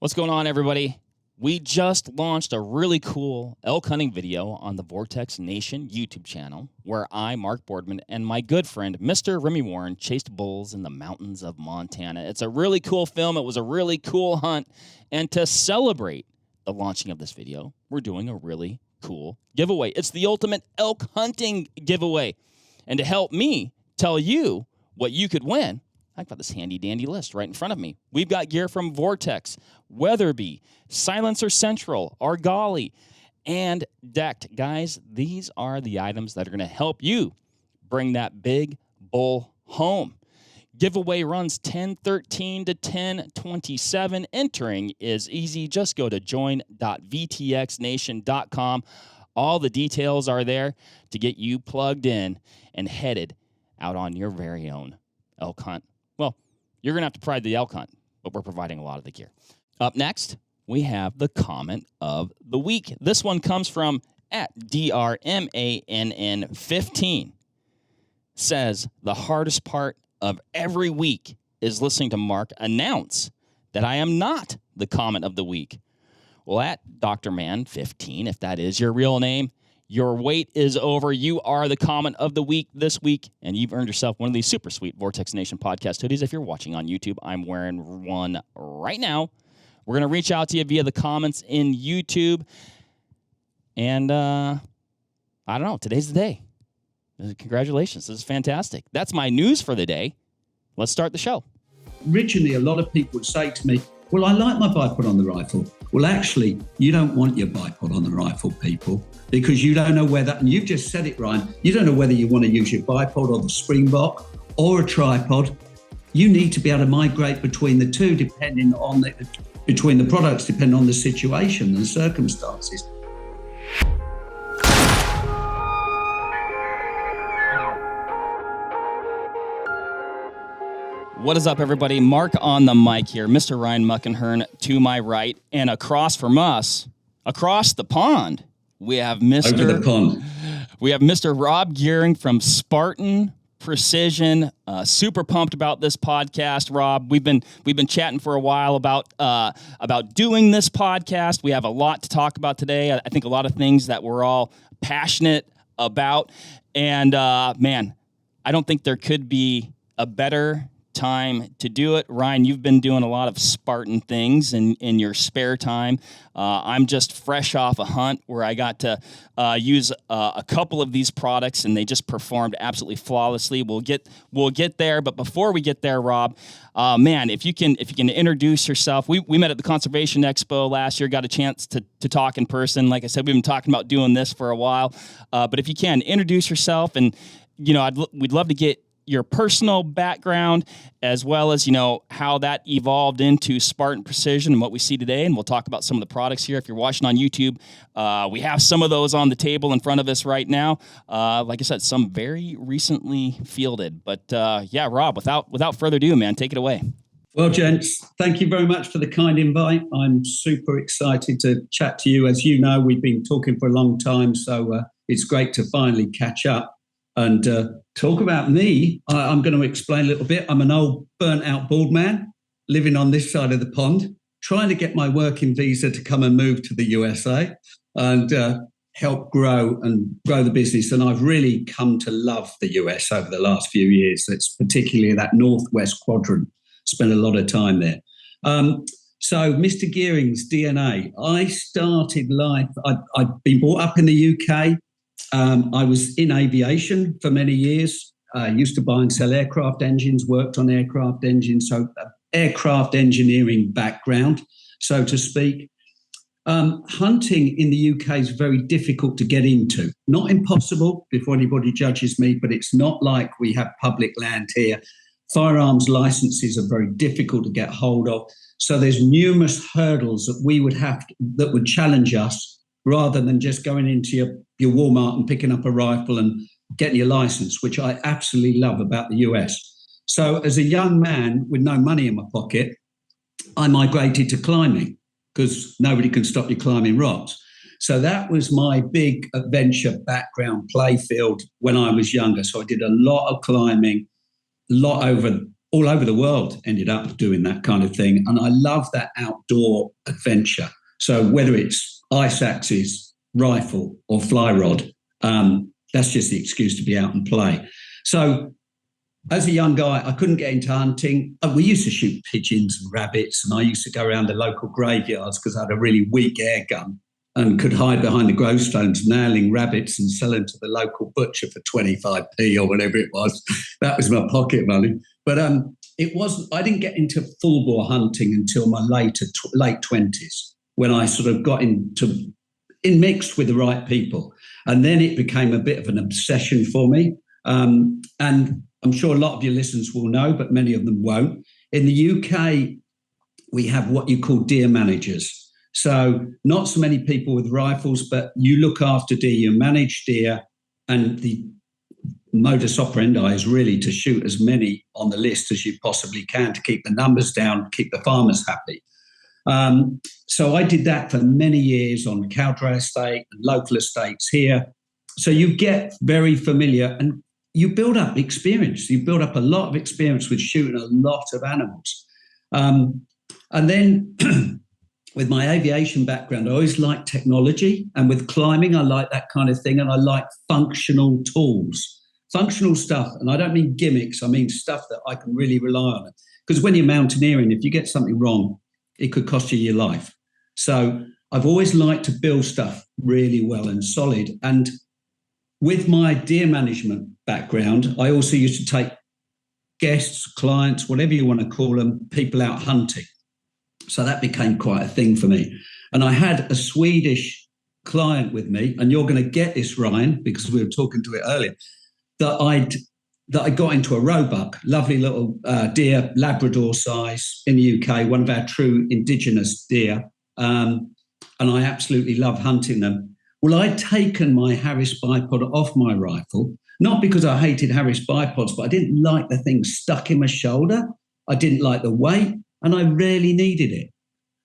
What's going on, everybody? We just launched a really cool elk hunting video on the Vortex Nation YouTube channel where I, Mark Boardman, and my good friend, Mr. Remy Warren, chased bulls in the mountains of Montana. It's a really cool film. It was a really cool hunt. And to celebrate the launching of this video, we're doing a really cool giveaway. It's the ultimate elk hunting giveaway. And to help me tell you what you could win, I've got this handy-dandy list right in front of me. We've got gear from Vortex, Weatherby, Silencer Central, Argali, and Decked. Guys, these are the items that are going to help you bring that big bull home. Giveaway runs 10/13 to 10/27. Entering is easy. Just go to join.vtxnation.com. All the details are there to get you plugged in and headed out on your very own elk hunt. Well, you're going to have to provide the elk hunt, but we're providing a lot of the gear. Up next, we have the comment of the week. This one comes from @DRMANN15. Says, the hardest part of every week is listening to Mark announce that I am not the comment of the week. Well, at DrMan15, if that is your real name, your wait is over. You are the comment of the week this week, and you've earned yourself one of these super sweet Vortex Nation podcast hoodies. If you're watching on YouTube, I'm wearing one right now. We're going to reach out to you via the comments in YouTube. And I don't know, today's the day. Congratulations. This is fantastic. That's my news for the day. Let's start the show. Originally, a lot of people would say to me, well, I like my bipod on the rifle. Well, actually, you don't want your bipod on the rifle, people, because you don't know whether, and you've just said it, Ryan, you don't know whether you want to use your bipod or the springbok or a tripod. You need to be able to migrate between the two, between the products, depending on the situation and circumstances. What is up, everybody? Mark on the mic here. Mr. Ryan Muckenhirn to my right, and across from us, across the pond, we have Mr. Over the pond. We have Mr. Rob Gearing from Spartan Precision. Super pumped about this podcast, Rob. We've been chatting for a while about doing this podcast. We have a lot to talk about today. I think a lot of things that we're all passionate about, and man, I don't think there could be a better time to do it. Ryan, you've been doing a lot of Spartan things in your spare time. I'm just fresh off a hunt where I got to use a couple of these products, and they just performed absolutely flawlessly. We'll get there, but before we get there, Rob, man, if you can introduce yourself. We met at the Conservation Expo last year, got a chance to talk in person. Like I said, we've been talking about doing this for a while, but if you can introduce yourself, and we'd love to get your personal background, as well as, how that evolved into Spartan Precision and what we see today. And we'll talk about some of the products here. If you're watching on YouTube, we have some of those on the table in front of us right now. Like I said, some very recently fielded. But yeah, Rob, without further ado, man, take it away. Well, gents, thank you very much for the kind invite. I'm super excited to chat to you. As you know, we've been talking for a long time, so it's great to finally catch up and talk about me. I'm going to explain a little bit. I'm an old burnt-out Boardman living on this side of the pond, trying to get my working visa to come and move to the USA and help grow the business. And I've really come to love the US over the last few years. It's particularly that northwest quadrant. Spent a lot of time there. So Mr. Gearing's DNA. I started life, I'd been brought up in the UK. I was in aviation for many years. I used to buy and sell aircraft engines, worked on aircraft engines, so aircraft engineering background, so to speak. Hunting in the UK is very difficult to get into. Not impossible, before anybody judges me, but it's not like we have public land here. Firearms licenses are very difficult to get hold of. So there's numerous hurdles that that would challenge us, rather than just going into your Walmart and picking up a rifle and getting your license, which I absolutely love about the US. So as a young man with no money in my pocket, I migrated to climbing because nobody can stop you climbing rocks. So that was my big adventure background play field when I was younger. So I did a lot of climbing, a lot over all over the world ended up doing that kind of thing. And I love that outdoor adventure. So whether it's ice axes, rifle or fly rod, that's just the excuse to be out and play. So as a young guy, I couldn't get into hunting. We used to shoot pigeons and rabbits, and I used to go around the local graveyards because I had a really weak air gun and could hide behind the gravestones, nailing rabbits and selling to the local butcher for 25p or whatever it was. That was my pocket money. But it wasn't. I didn't get into full bore hunting until my late 20s, when I sort of got mixed with the right people, and then it became a bit of an obsession for me. And I'm sure a lot of your listeners will know, but many of them won't. In the UK, we have what you call deer managers. So not so many people with rifles, but you look after deer, you manage deer, and the modus operandi is really to shoot as many on the list as you possibly can to keep the numbers down, keep the farmers happy. So I did that for many years on Cowdray Estate and local estates here. So you get very familiar and you build up experience. You build up a lot of experience with shooting a lot of animals. And then with my aviation background, I always liked technology. And with climbing, I like that kind of thing. And I like functional tools, functional stuff. And I don't mean gimmicks. I mean stuff that I can really rely on. Because when you're mountaineering, if you get something wrong, it could cost you your life. So I've always liked to build stuff really well and solid. And with my deer management background, I also used to take guests, clients, whatever you want to call them, people out hunting. So that became quite a thing for me. And I had a Swedish client with me, and you're going to get this, Ryan, because we were talking to it earlier, that I got into a roebuck, lovely little deer, Labrador size in the UK, one of our true indigenous deer. And I absolutely love hunting them. Well, I'd taken my Harris bipod off my rifle, not because I hated Harris bipods, but I didn't like the thing stuck in my shoulder. I didn't like the weight, and I really needed it.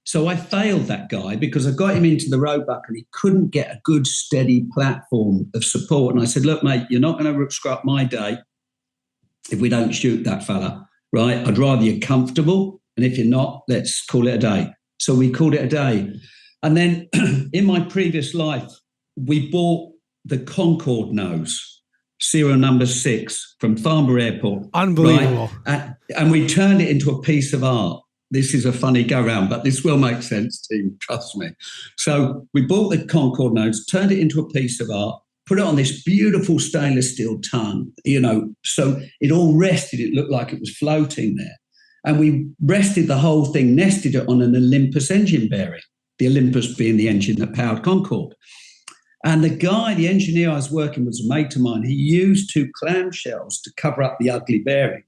So I failed that guy because I got him into the roebuck and he couldn't get a good, steady platform of support. And I said, look, mate, you're not going to screw up my day if we don't shoot that fella, right? I'd rather you're comfortable. And if you're not, let's call it a day. So we called it a day. And then in my previous life, we bought the Concorde nose, serial number 6 from Farnborough Airport. Unbelievable. Right? And we turned it into a piece of art. This is a funny go round, but this will make sense to you, trust me. So we bought the Concorde nose, turned it into a piece of art, put it on this beautiful stainless steel tongue, so it all rested. It looked like it was floating there. And we rested the whole thing, nested it on an Olympus engine bearing, the Olympus being the engine that powered Concorde. And the engineer I was working with was a mate of mine. He used 2 clamshells to cover up the ugly bearing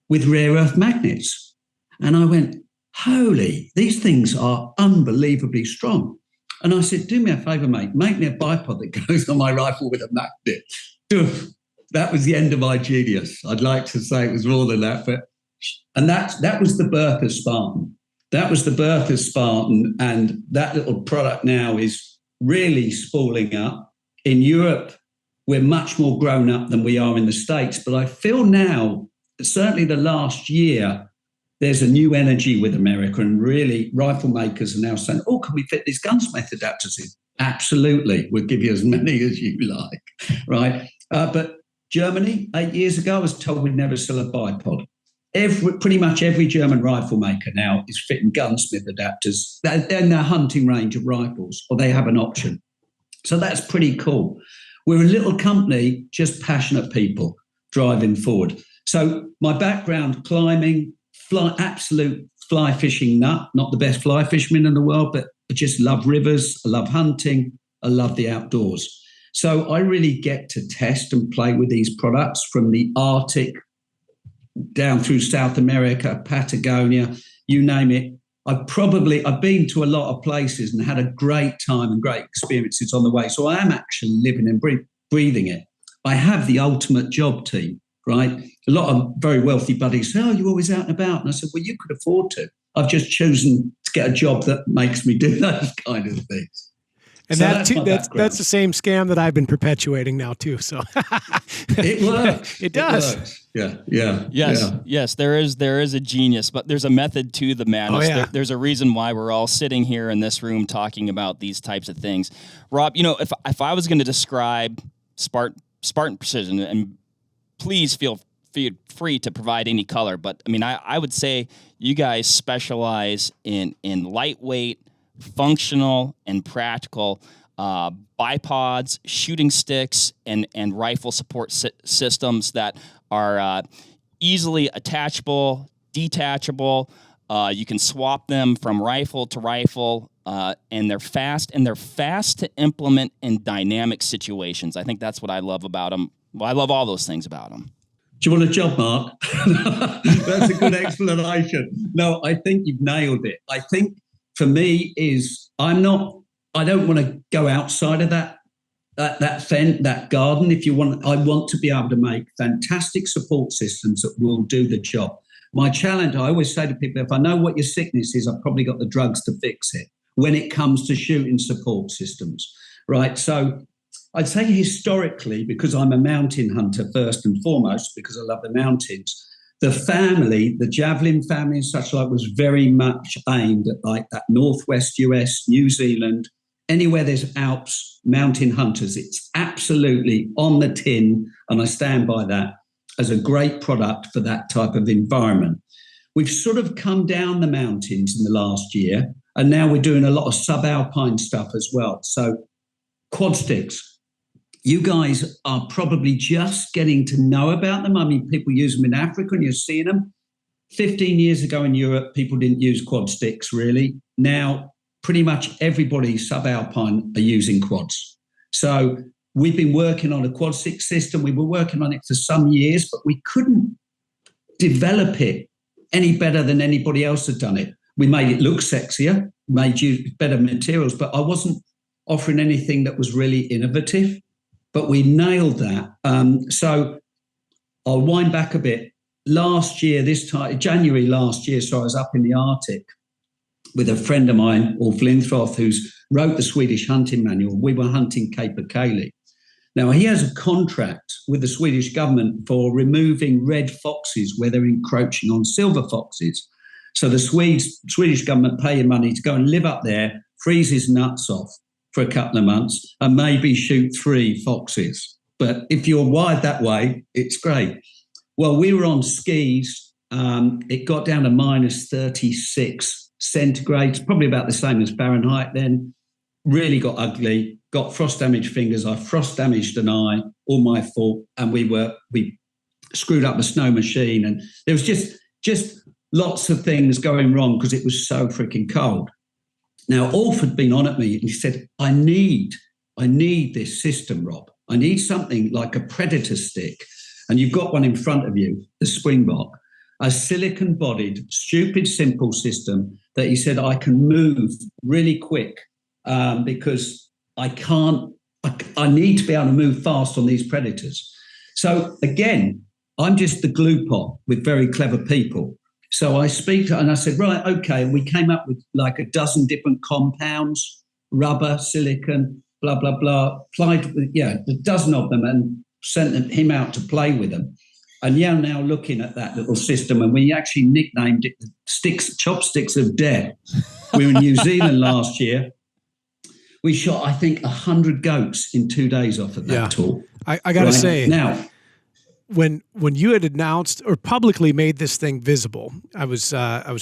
with rare earth magnets. And I went, holy, these things are unbelievably strong. And I said, do me a favour, mate, make me a bipod that goes on my rifle with a magnet. That was the end of my genius. I'd like to say it was more than that. And that was the birth of Spartan. That was the birth of Spartan. And that little product now is really spooling up. In Europe, we're much more grown up than we are in the States. But I feel now, certainly the last year, there's a new energy with America, and really rifle makers are now saying, oh, can we fit these gunsmith adapters in? Absolutely. We'll give you as many as you like, right? But Germany, 8 years ago, I was told we'd never sell a bipod. Pretty much every German rifle maker now is fitting gunsmith adapters. They're in their hunting range of rifles, or they have an option. So that's pretty cool. We're a little company, just passionate people driving forward. So my background, climbing, absolute fly fishing nut, not the best fly fisherman in the world, but I just love rivers, I love hunting, I love the outdoors. So I really get to test and play with these products from the Arctic down through South America, Patagonia, you name it. I've been to a lot of places and had a great time and great experiences on the way. So I am actually living and breathing it. I have the ultimate job team, right? A lot of very wealthy buddies say, oh, you're always out and about. And I said, well, you could afford to. I've just chosen to get a job that makes me do those kind of things. And So that's the same scam that I've been perpetuating now too. So it works. It does. It works. Yeah. Yes. There is a genius, but there's a method to the madness. Oh, yeah. There's a reason why we're all sitting here in this room talking about these types of things. Rob, if I was going to describe Spartan Precision, and please feel free to provide any color, but I mean, I would say you guys specialize in lightweight, functional, and practical bipods, shooting sticks, and rifle support systems that are easily attachable, detachable. You can swap them from rifle to rifle, and they're fast to implement in dynamic situations. I think that's what I love about them. Well, I love all those things about them. Do you want a job, Mark? That's a good explanation. No, I think you've nailed it. I think for me I don't want to go outside of that fence, that garden. I want to be able to make fantastic support systems that will do the job. My challenge, I always say to people, if I know what your sickness is, I've probably got the drugs to fix it when it comes to shooting support systems, right? So I'd say historically, because I'm a mountain hunter first and foremost, because I love the mountains, the javelin family and such like was very much aimed at like that Northwest US, New Zealand, anywhere there's Alps, mountain hunters. It's absolutely on the tin, and I stand by that as a great product for that type of environment. We've sort of come down the mountains in the last year, and now we're doing a lot of subalpine stuff as well. So quad sticks. You guys are probably just getting to know about them. I mean, people use them in Africa and you're seeing them. 15 years ago in Europe, people didn't use quad sticks really. Now, pretty much everybody subalpine are using quads. So we've been working on a quad stick system. We were working on it for some years, but we couldn't develop it any better than anybody else had done it. We made it look sexier, made use better materials, but I wasn't offering anything that was really innovative. But we nailed that. So I'll wind back a bit. Last year, January last year, so I was up in the Arctic with a friend of mine, Ulf Linthroth, who wrote the Swedish hunting manual. We were hunting Capercaillie. Now, he has a contract with the Swedish government for removing red foxes where they're encroaching on silver foxes. So the Swedish government pay him money to go and live up there, freeze his nuts off for a couple of months and maybe shoot 3 foxes. But if you're wired that way, it's great. Well, we were on skis. It got down to minus 36 centigrade, probably about the same as Fahrenheit then. Really got ugly, got frost damaged fingers. I frost damaged an eye, all my fault. And we screwed up the snow machine. And there was just lots of things going wrong because it was so freaking cold. Now, Ulf had been on at me and he said, I need this system, Rob. I need something like a Predator stick. And you've got one in front of you, the Springbok, a silicon-bodied, stupid, simple system that he said I can move really quick because I need to be able to move fast on these Predators. So again, I'm just the glue pot with very clever people. So I speak to, and I said, right, okay. And we came up with like a dozen different compounds, rubber, silicon, blah, blah, blah, applied, a dozen of them and sent him out to play with them. And yeah, now looking at that little system, and we actually nicknamed it the chopsticks of death. We were in New Zealand last year. We shot, I think, 100 goats in 2 days off of that tool. I got to say, now, when you had announced or publicly made this thing visible, I was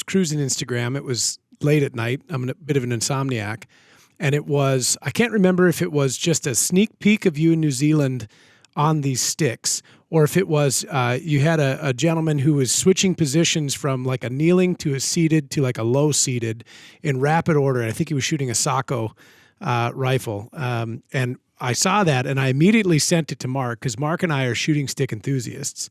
cruising Instagram. It was late at night. I'm a bit of an insomniac, and it was, I can't remember if it was just a sneak peek of you in New Zealand on these sticks, or if it was you had a gentleman who was switching positions from like a kneeling to a seated to like a low seated in rapid order. I think he was shooting a Sako rifle, and I saw that and I immediately sent it to Mark because Mark and I are shooting stick enthusiasts.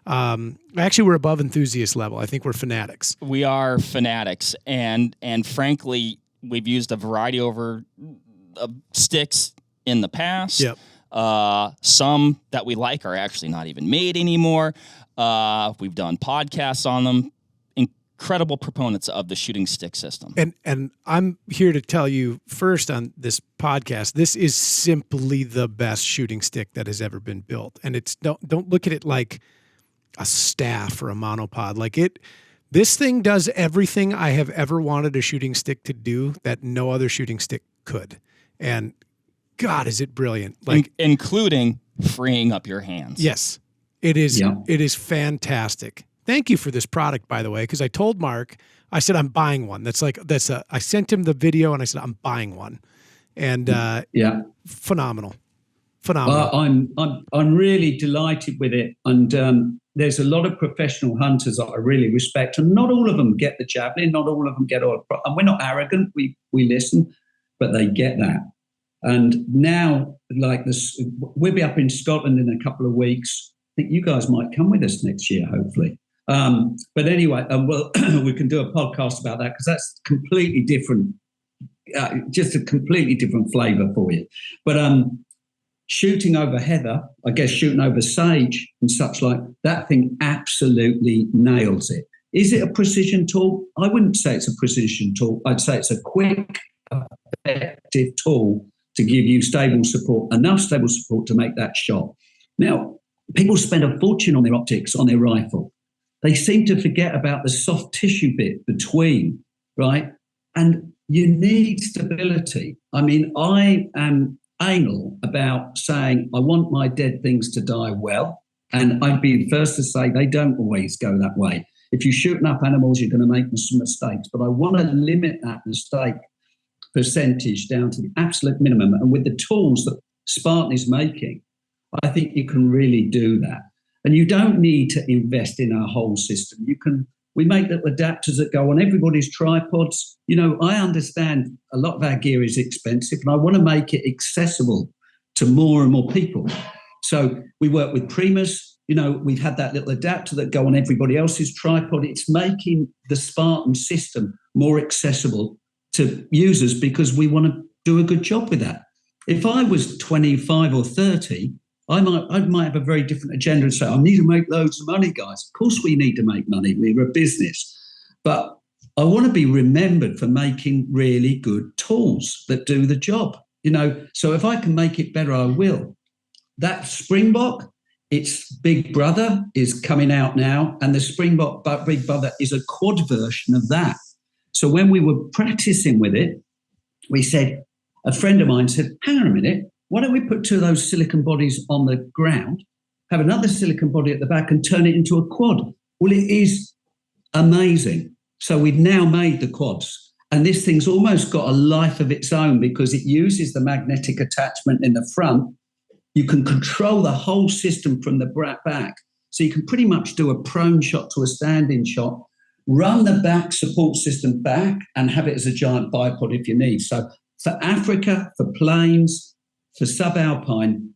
Actually, we're above enthusiast level. I think we're fanatics. We are fanatics, and frankly, we've used a variety of sticks in the past. Yep. Some that we like are actually not even made anymore. We've done podcasts on them. incredible proponents of the shooting stick system. And I'm here to tell you first on this podcast, this is simply the best shooting stick that has ever been built. And it's don't look at it like a staff or a monopod. Like this thing does everything I have ever wanted a shooting stick to do that no other shooting stick could. And God, is it brilliant. Like including freeing up your hands. Yes. It is. Yeah. It is fantastic. Thank you for this product, by the way, because I told Mark, I said, I'm buying one. I sent him the video and I said, I'm buying one. And phenomenal. I'm really delighted with it. And there's a lot of professional hunters that I really respect. And not all of them get the javelin, not all of them get all. And we're not arrogant. We listen, but they get that. And now, like this, we'll be up in Scotland in a couple of weeks. I think you guys might come with us next year, hopefully. But anyway, we can do a podcast about that because that's completely different, just a completely different flavour for you. But shooting over heather, I guess shooting over sage and such like, that thing absolutely nails it. Is it a precision tool? I wouldn't say it's a precision tool. I'd say it's a quick, effective tool to give you stable support, enough stable support to make that shot. Now, people spend a fortune on their optics, on their rifle. They seem to forget about the soft tissue bit between, right? And you need stability. I mean, I am anal about saying I want my dead things to die well. And I'd be the first to say they don't always go that way. If you're shooting up animals, you're going to make some mistakes. But I want to limit that mistake percentage down to the absolute minimum. And with the tools that Spartan is making, I think you can really do that. And you don't need to invest in our whole system. We make little adapters that go on everybody's tripods. You know, I understand a lot of our gear is expensive and I want to make it accessible to more and more people. So we work with Primus. You know, we've had that little adapter that go on everybody else's tripod. It's making the Spartan system more accessible to users because we want to do a good job with that. If I was 25 or 30, I might have a very different agenda and say, I need to make loads of money, guys. Of course we need to make money. We're a business. But I want to be remembered for making really good tools that do the job. You know, so if I can make it better, I will. That Springbok, its big brother is coming out now, and the Springbok big brother is a quad version of that. So when we were practicing with it, a friend of mine said, hang on a minute, why don't we put two of those silicon bodies on the ground, have another silicon body at the back and turn it into a quad? Well, it is amazing. So we've now made the quads. And this thing's almost got a life of its own because it uses the magnetic attachment in the front. You can control the whole system from the back. So you can pretty much do a prone shot to a standing shot, run the back support system back and have it as a giant bipod if you need. So for Africa, for plains, for subalpine,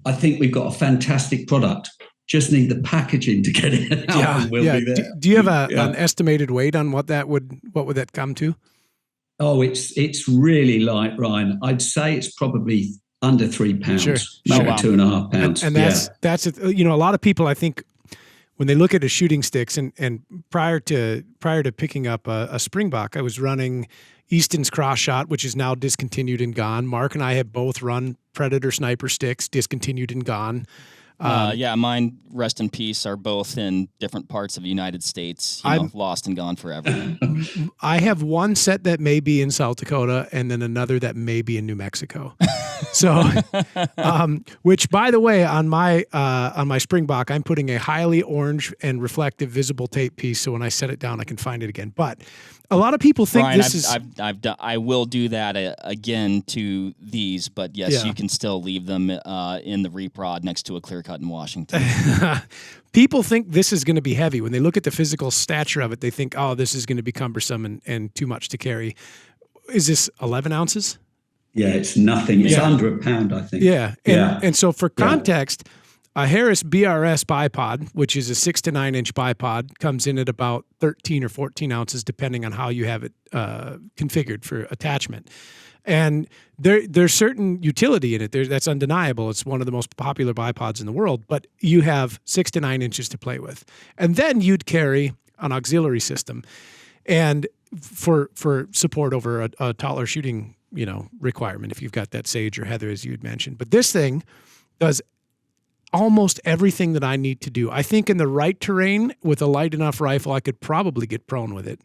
I think we've got a fantastic product. Just need the packaging to get it out. Yeah, and we'll be there. Do you have an estimated weight on what would that come to? Oh, it's really light, Ryan. I'd say it's probably under 3 pounds, maybe 2.5 pounds. And that's it. You know, a lot of people, I think, when they look at a shooting sticks, and prior to picking up a Springbok, I was running Easton's Cross Shot, which is now discontinued and gone. Mark and I have both run Predator sniper sticks, discontinued and gone. Mine, rest in peace, are both in different parts of the United States, lost and gone forever. I have one set that may be in South Dakota and then another that may be in New Mexico. So, which, by the way, on my Springbok, I'm putting a highly orange and reflective visible tape piece, so when I set it down, I can find it again. But a lot of people think Brian, this is. I will do that again to these, but yes, you can still leave them in the reprod next to a clear cut in Washington. People think this is going to be heavy. When they look at the physical stature of it, they think, oh, this is going to be cumbersome and too much to carry. Is this 11 ounces? Yeah, it's nothing. It's under a pound, I think. Yeah. And so for context, a Harris BRS bipod, which is a 6 to 9 inch bipod, comes in at about 13 or 14 ounces, depending on how you have it configured for attachment. And there's certain utility in it. That's undeniable. It's one of the most popular bipods in the world, but you have 6 to 9 inches to play with. And then you'd carry an auxiliary system, and for support over a taller shooting, requirement if you've got that sage or heather, as you had mentioned. But this thing does almost everything that I need to do. I think in the right terrain with a light enough rifle, I could probably get prone with it.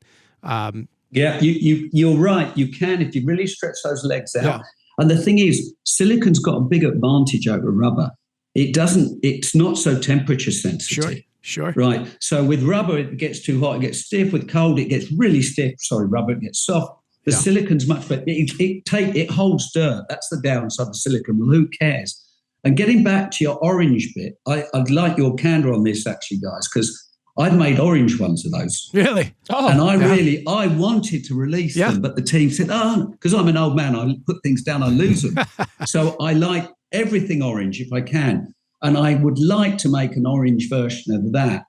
Yeah, you're right. You can if you really stretch those legs out. Yeah. And the thing is, silicon's got a big advantage over rubber. It's not so temperature sensitive. Sure. Right. So with rubber, it gets too hot, it gets stiff. With cold, it gets really stiff. Sorry, rubber, it gets soft. The silicon's much better. It holds dirt. That's the downside of silicon. Well, who cares? And getting back to your orange bit, I'd like your candor on this, actually, guys, because I've made orange ones of those. Really? Oh, and I wanted to release them, but the team said, because I'm an old man, I put things down, I lose them. So I like everything orange if I can. And I would like to make an orange version of that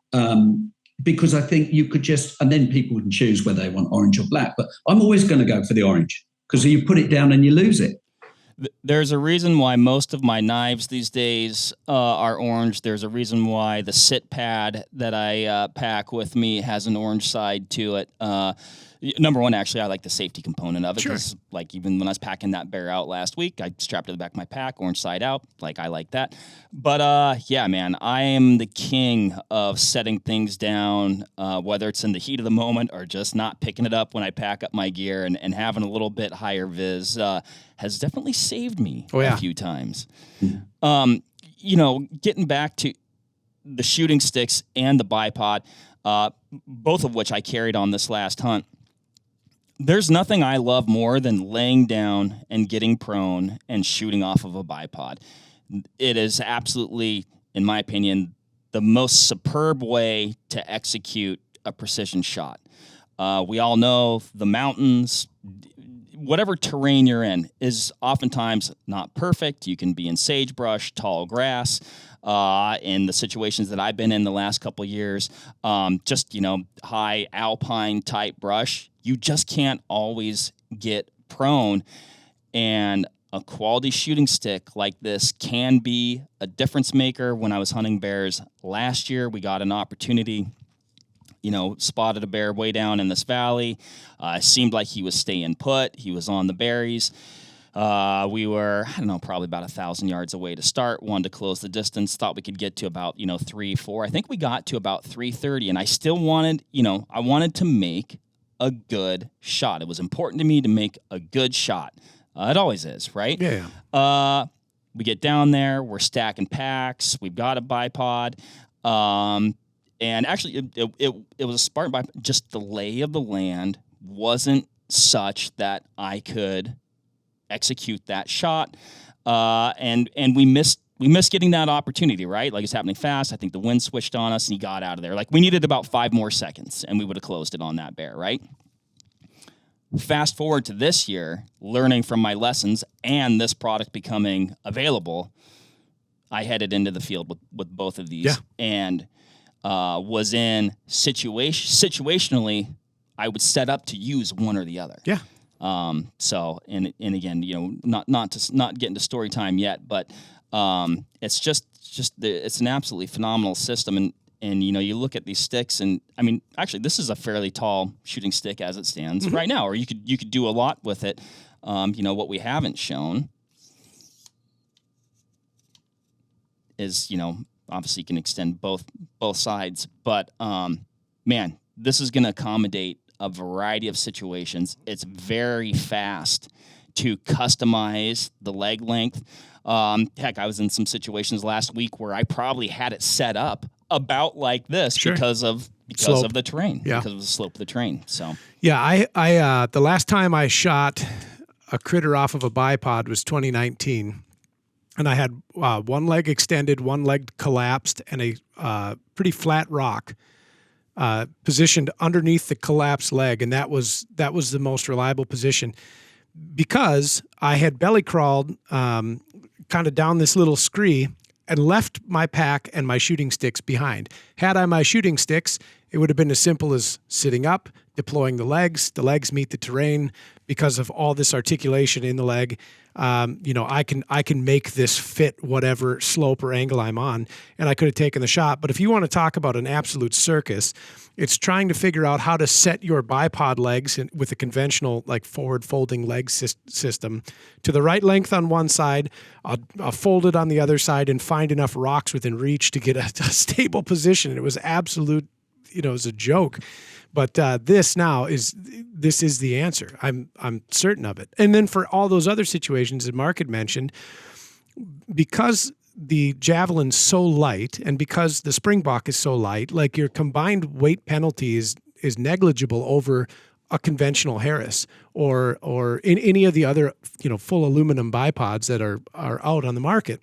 because I think you could and then people can choose whether they want orange or black. But I'm always going to go for the orange because you put it down and you lose it. There's a reason why most of my knives these days are orange. There's a reason why the sit pad that I pack with me has an orange side to it. Number one, actually, I like the safety component of it because, even when I was packing that bear out last week, I strapped it to the back of my pack, orange side out. I like that. But, yeah, man, I am the king of setting things down, whether it's in the heat of the moment or just not picking it up when I pack up my gear and having a little bit higher vis has definitely saved me a few times. Getting back to the shooting sticks and the bipod, both of which I carried on this last hunt, there's nothing I love more than laying down and getting prone and shooting off of a bipod. It is absolutely, in my opinion, the most superb way to execute a precision shot. We all know the mountains, whatever terrain you're in, is oftentimes not perfect. You can be in sagebrush, tall grass. In the situations that I've been in the last couple of years, high alpine type brush, you just can't always get prone. And a quality shooting stick like this can be a difference maker. When I was hunting bears last year, we got an opportunity, spotted a bear way down in this valley. Seemed like he was staying put. He was on the berries. We were, probably about 1,000 yards away to start, wanted to close the distance, thought we could get to about, 3, 4. I think we got to about 330, and I still wanted, I wanted to make a good shot. It was important to me to make a good shot. It always is, right? Yeah. We get down there, we're stacking packs, we've got a bipod, and actually it was a Spartan bipod. Just the lay of the land wasn't such that I could execute that shot, and we missed getting that opportunity, right? It's happening fast. I think the wind switched on us and he got out of there. We needed about 5 more seconds and we would have closed it on that bear, right? Fast forward to this year, learning from my lessons and this product becoming available, I headed into the field with both of these and was in situationally, I would set up to use one or the other. Yeah. And again, not getting to story time yet, but it's it's an absolutely phenomenal system. And you look at these sticks, and actually, this is a fairly tall shooting stick as it stands right now, or you could do a lot with it. What we haven't shown is, obviously you can extend both sides, but man, this is going to accommodate a variety of situations. It's very fast to customize the leg length. Heck, I was in some situations last week where I probably had it set up about like this because of the terrain, because of the slope of the terrain. So yeah, I the last time I shot a critter off of a bipod was 2019, and I had one leg extended, one leg collapsed, and a pretty flat rock positioned underneath the collapsed leg, and that was the most reliable position because I had belly crawled kind of down this little scree and left my pack and my shooting sticks behind. Had I my shooting sticks, it would have been as simple as sitting up, deploying the legs. The legs meet the terrain because of all this articulation in the leg. I can make this fit whatever slope or angle I'm on, and I could have taken the shot. But if you want to talk about an absolute circus, it's trying to figure out how to set your bipod legs with a conventional like forward folding leg system to the right length on one side, fold it on the other side, and find enough rocks within reach to get a stable position. It was absolute, it was a joke. But this is the answer. I'm certain of it. And then for all those other situations that Mark had mentioned, because the Javelin's so light and because the Springbok is so light, like your combined weight penalty is negligible over a conventional Harris or in any of the other full aluminum bipods that are out on the market.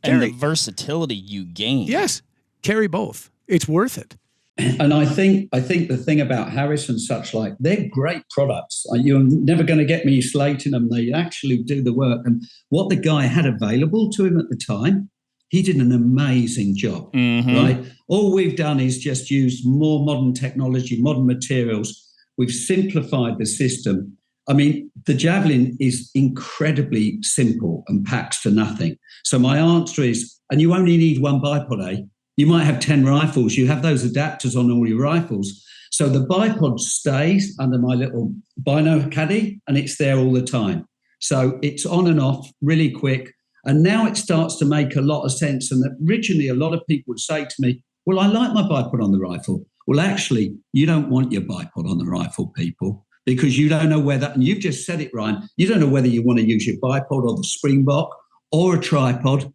And the versatility you gain. Yes, carry both. It's worth it. And I think the thing about Harris and such like, they're great products. You're never going to get me slating them. They actually do the work. And what the guy had available to him at the time, he did an amazing job, right? All we've done is just use more modern technology, modern materials. We've simplified the system. I mean, the Javelin is incredibly simple and packs to nothing. So my answer is, and you only need one bipod, eh? You might have 10 rifles. You have those adapters on all your rifles. So the bipod stays under my little bino caddy and it's there all the time. So it's on and off really quick. And now it starts to make a lot of sense. And originally, a lot of people would say to me, well, I like my bipod on the rifle. Well, actually, you don't want your bipod on the rifle, people, because you don't know whether, and you've just said it, Ryan, you don't know whether you want to use your bipod or the Springbok or a tripod.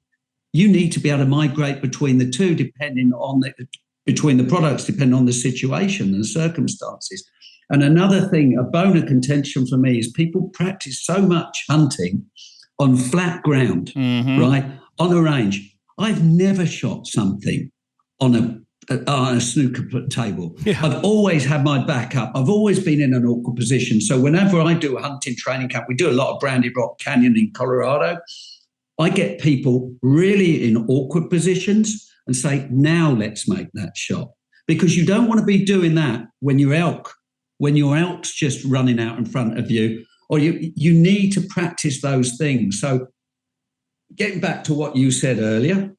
You need to be able to migrate between the two, between the products, depending on the situation and the circumstances. And another thing, a bone of contention for me is people practice so much hunting on flat ground, right, on a range. I've never shot something on a snooker table. Yeah. I've always had my back up. I've always been in an awkward position. So whenever I do a hunting training camp, we do a lot of Brandy Rock Canyon in Colorado. I get people really in awkward positions and say, now let's make that shot. Because you don't want to be doing that when your elk's just running out in front of you, or you need to practice those things. So getting back to what you said earlier,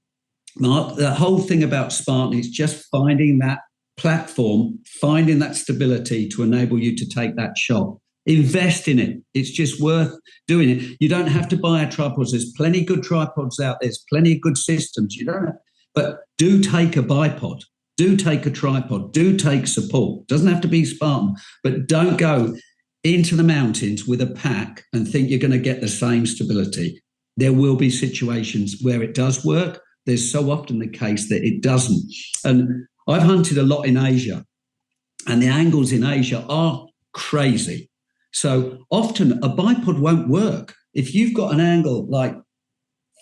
Mark, the whole thing about Spartan is just finding that platform, finding that stability to enable you to take that shot. Invest in it. It's just worth doing it. You don't have to buy a tripod. There's plenty of good tripods out there. There's plenty of good systems. You don't have, but do take a bipod. Do take a tripod. Do take support. Doesn't have to be Spartan, but don't go into the mountains with a pack and think you're going to get the same stability. There will be situations where it does work. There's so often the case that it doesn't. And I've hunted a lot in Asia, and the angles in Asia are crazy. So often a bipod won't work. If you've got an angle like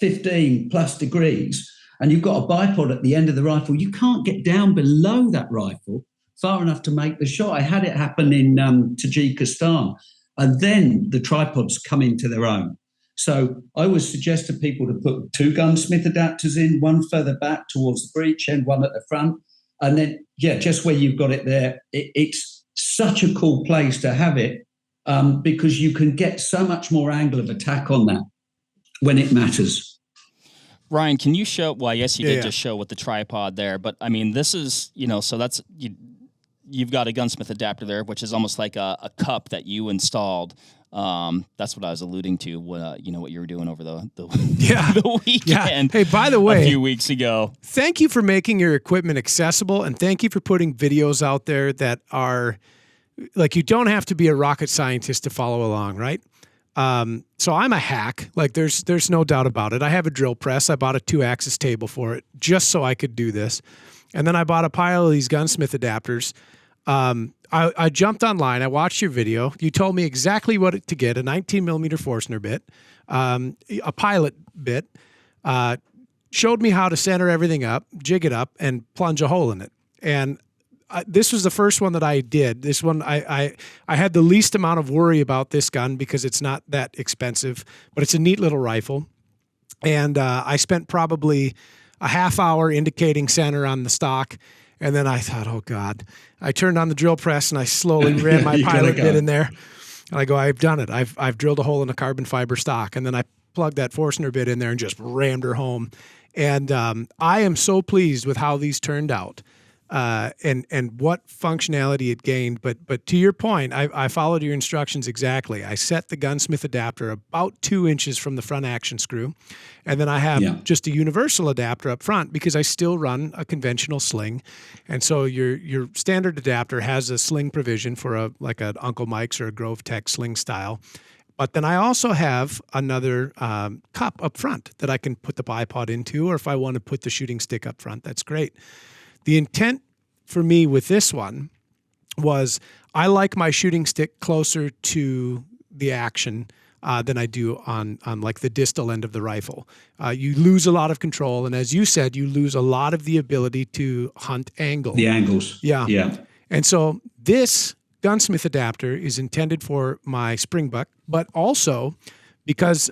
15 plus degrees and you've got a bipod at the end of the rifle, you can't get down below that rifle far enough to make the shot. I had it happen in Tajikistan, and then the tripods come into their own. So I would suggest to people to put 2 gunsmith adapters in, one further back towards the breech end, one at the front. And then, just where you've got it there, it's such a cool place to have it. Because you can get so much more angle of attack on that when it matters. Ryan, can you show? Well, yes, you did just show with the tripod there, but I mean, this is so that's you've got a gunsmith adapter there, which is almost like a cup that you installed. That's what I was alluding to. What you were doing over the weekend. Yeah. Hey, by the way, a few weeks ago. Thank you for making your equipment accessible, and thank you for putting videos out there that are. Like, you don't have to be a rocket scientist to follow along, right? So I'm a hack. Like, there's no doubt about it. I have a drill press. I bought a 2-axis table for it just so I could do this. And then I bought a pile of these gunsmith adapters. I jumped online. I watched your video. You told me exactly what to get, a 19-millimeter Forstner bit, a pilot bit, showed me how to center everything up, jig it up, and plunge a hole in it. And this was the first one that I did. This one, I had the least amount of worry about this gun because it's not that expensive, but it's a neat little rifle. And I spent probably a half hour indicating center on the stock. And then I thought, oh God, I turned on the drill press and I slowly ran my pilot bit in there. And I go, I've done it. I've drilled a hole in a carbon fiber stock. And then I plugged that Forstner bit in there and just rammed her home. And I am so pleased with how these turned out. And what functionality it gained. But to your point, I followed your instructions exactly. I set the gunsmith adapter about 2 inches from the front action screw. And then I have just a universal adapter up front because I still run a conventional sling. And so your standard adapter has a sling provision for like an Uncle Mike's or a Grove Tech sling style. But then I also have another cup up front that I can put the bipod into, or if I want to put the shooting stick up front, that's great. The intent for me with this one was I like my shooting stick closer to the action than I do on like the distal end of the rifle. You lose a lot of control, and as you said, you lose a lot of the ability to hunt angle. The angles. Yeah. And so this gunsmith adapter is intended for my spring buck, but also because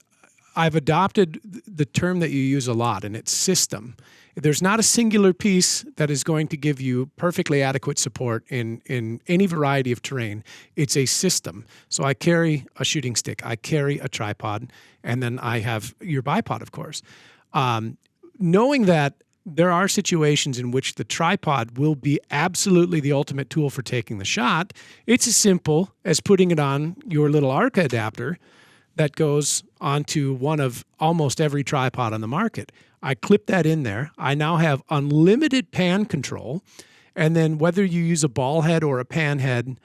I've adopted the term that you use a lot, and it's system. There's not a singular piece that is going to give you perfectly adequate support in any variety of terrain. It's a system. So I carry a shooting stick, I carry a tripod, and then I have your bipod, of course. Knowing that there are situations in which the tripod will be absolutely the ultimate tool for taking the shot, it's as simple as putting it on your little Arca adapter that goes onto one of almost every tripod on the market. I clip that in there. I now have unlimited pan control. And then whether you use a ball head or a pan head,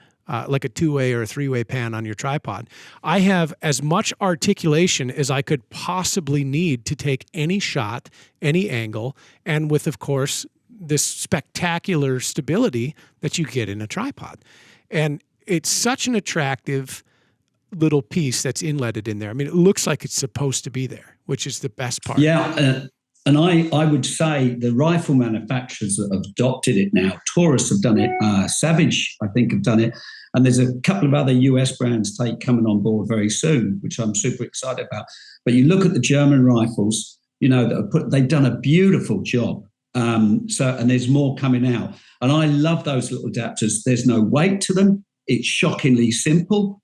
like a 2-way or a 3-way pan on your tripod, I have as much articulation as I could possibly need to take any shot, any angle, and with, of course, this spectacular stability that you get in a tripod. And it's such an attractive little piece that's inletted in there. I mean, it looks like it's supposed to be there, which is the best part. Yeah, and I would say the rifle manufacturers that have adopted it now, Taurus have done it, Savage, I think, have done it, and there's a couple of other US brands coming on board very soon, which I'm super excited about. But you look at the German rifles, you know, they've done a beautiful job. And there's more coming out. And I love those little adapters. There's no weight to them. It's shockingly simple.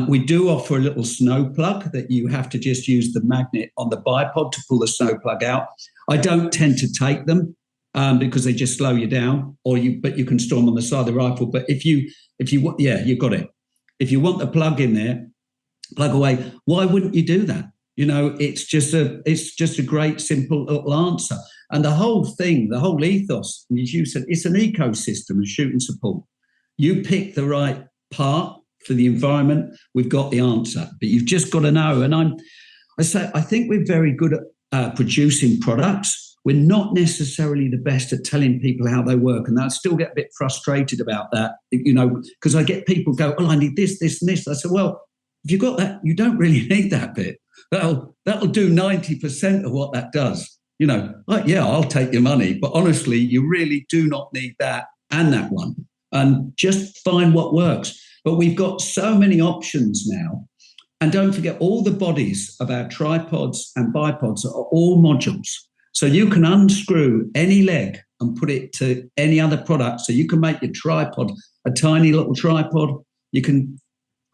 We do offer a little snow plug that you have to just use the magnet on the bipod to pull the snow plug out. I don't tend to take them because they just slow you down, but you can store them on the side of the rifle. But if you want, you got it. If you want the plug in there, plug away. Why wouldn't you do that? You know, it's just a great simple little answer. And the whole thing, the whole ethos, as you said, it's an ecosystem of shoot and support. You pick the right part for the environment, we've got the answer. But you've just got to know. And I think we're very good at producing products. We're not necessarily the best at telling people how they work. And I still get a bit frustrated about that, you know, because I get people go, oh, I need this, this, and this. I said, well, if you've got that, you don't really need that bit. That'll do 90% of what that does. You know, like, yeah, I'll take your money. But honestly, you really do not need that and that one. And just find what works. But we've got so many options now. And don't forget, all the bodies of our tripods and bipods are all modules. So you can unscrew any leg and put it to any other product. So you can make your tripod a tiny little tripod. You can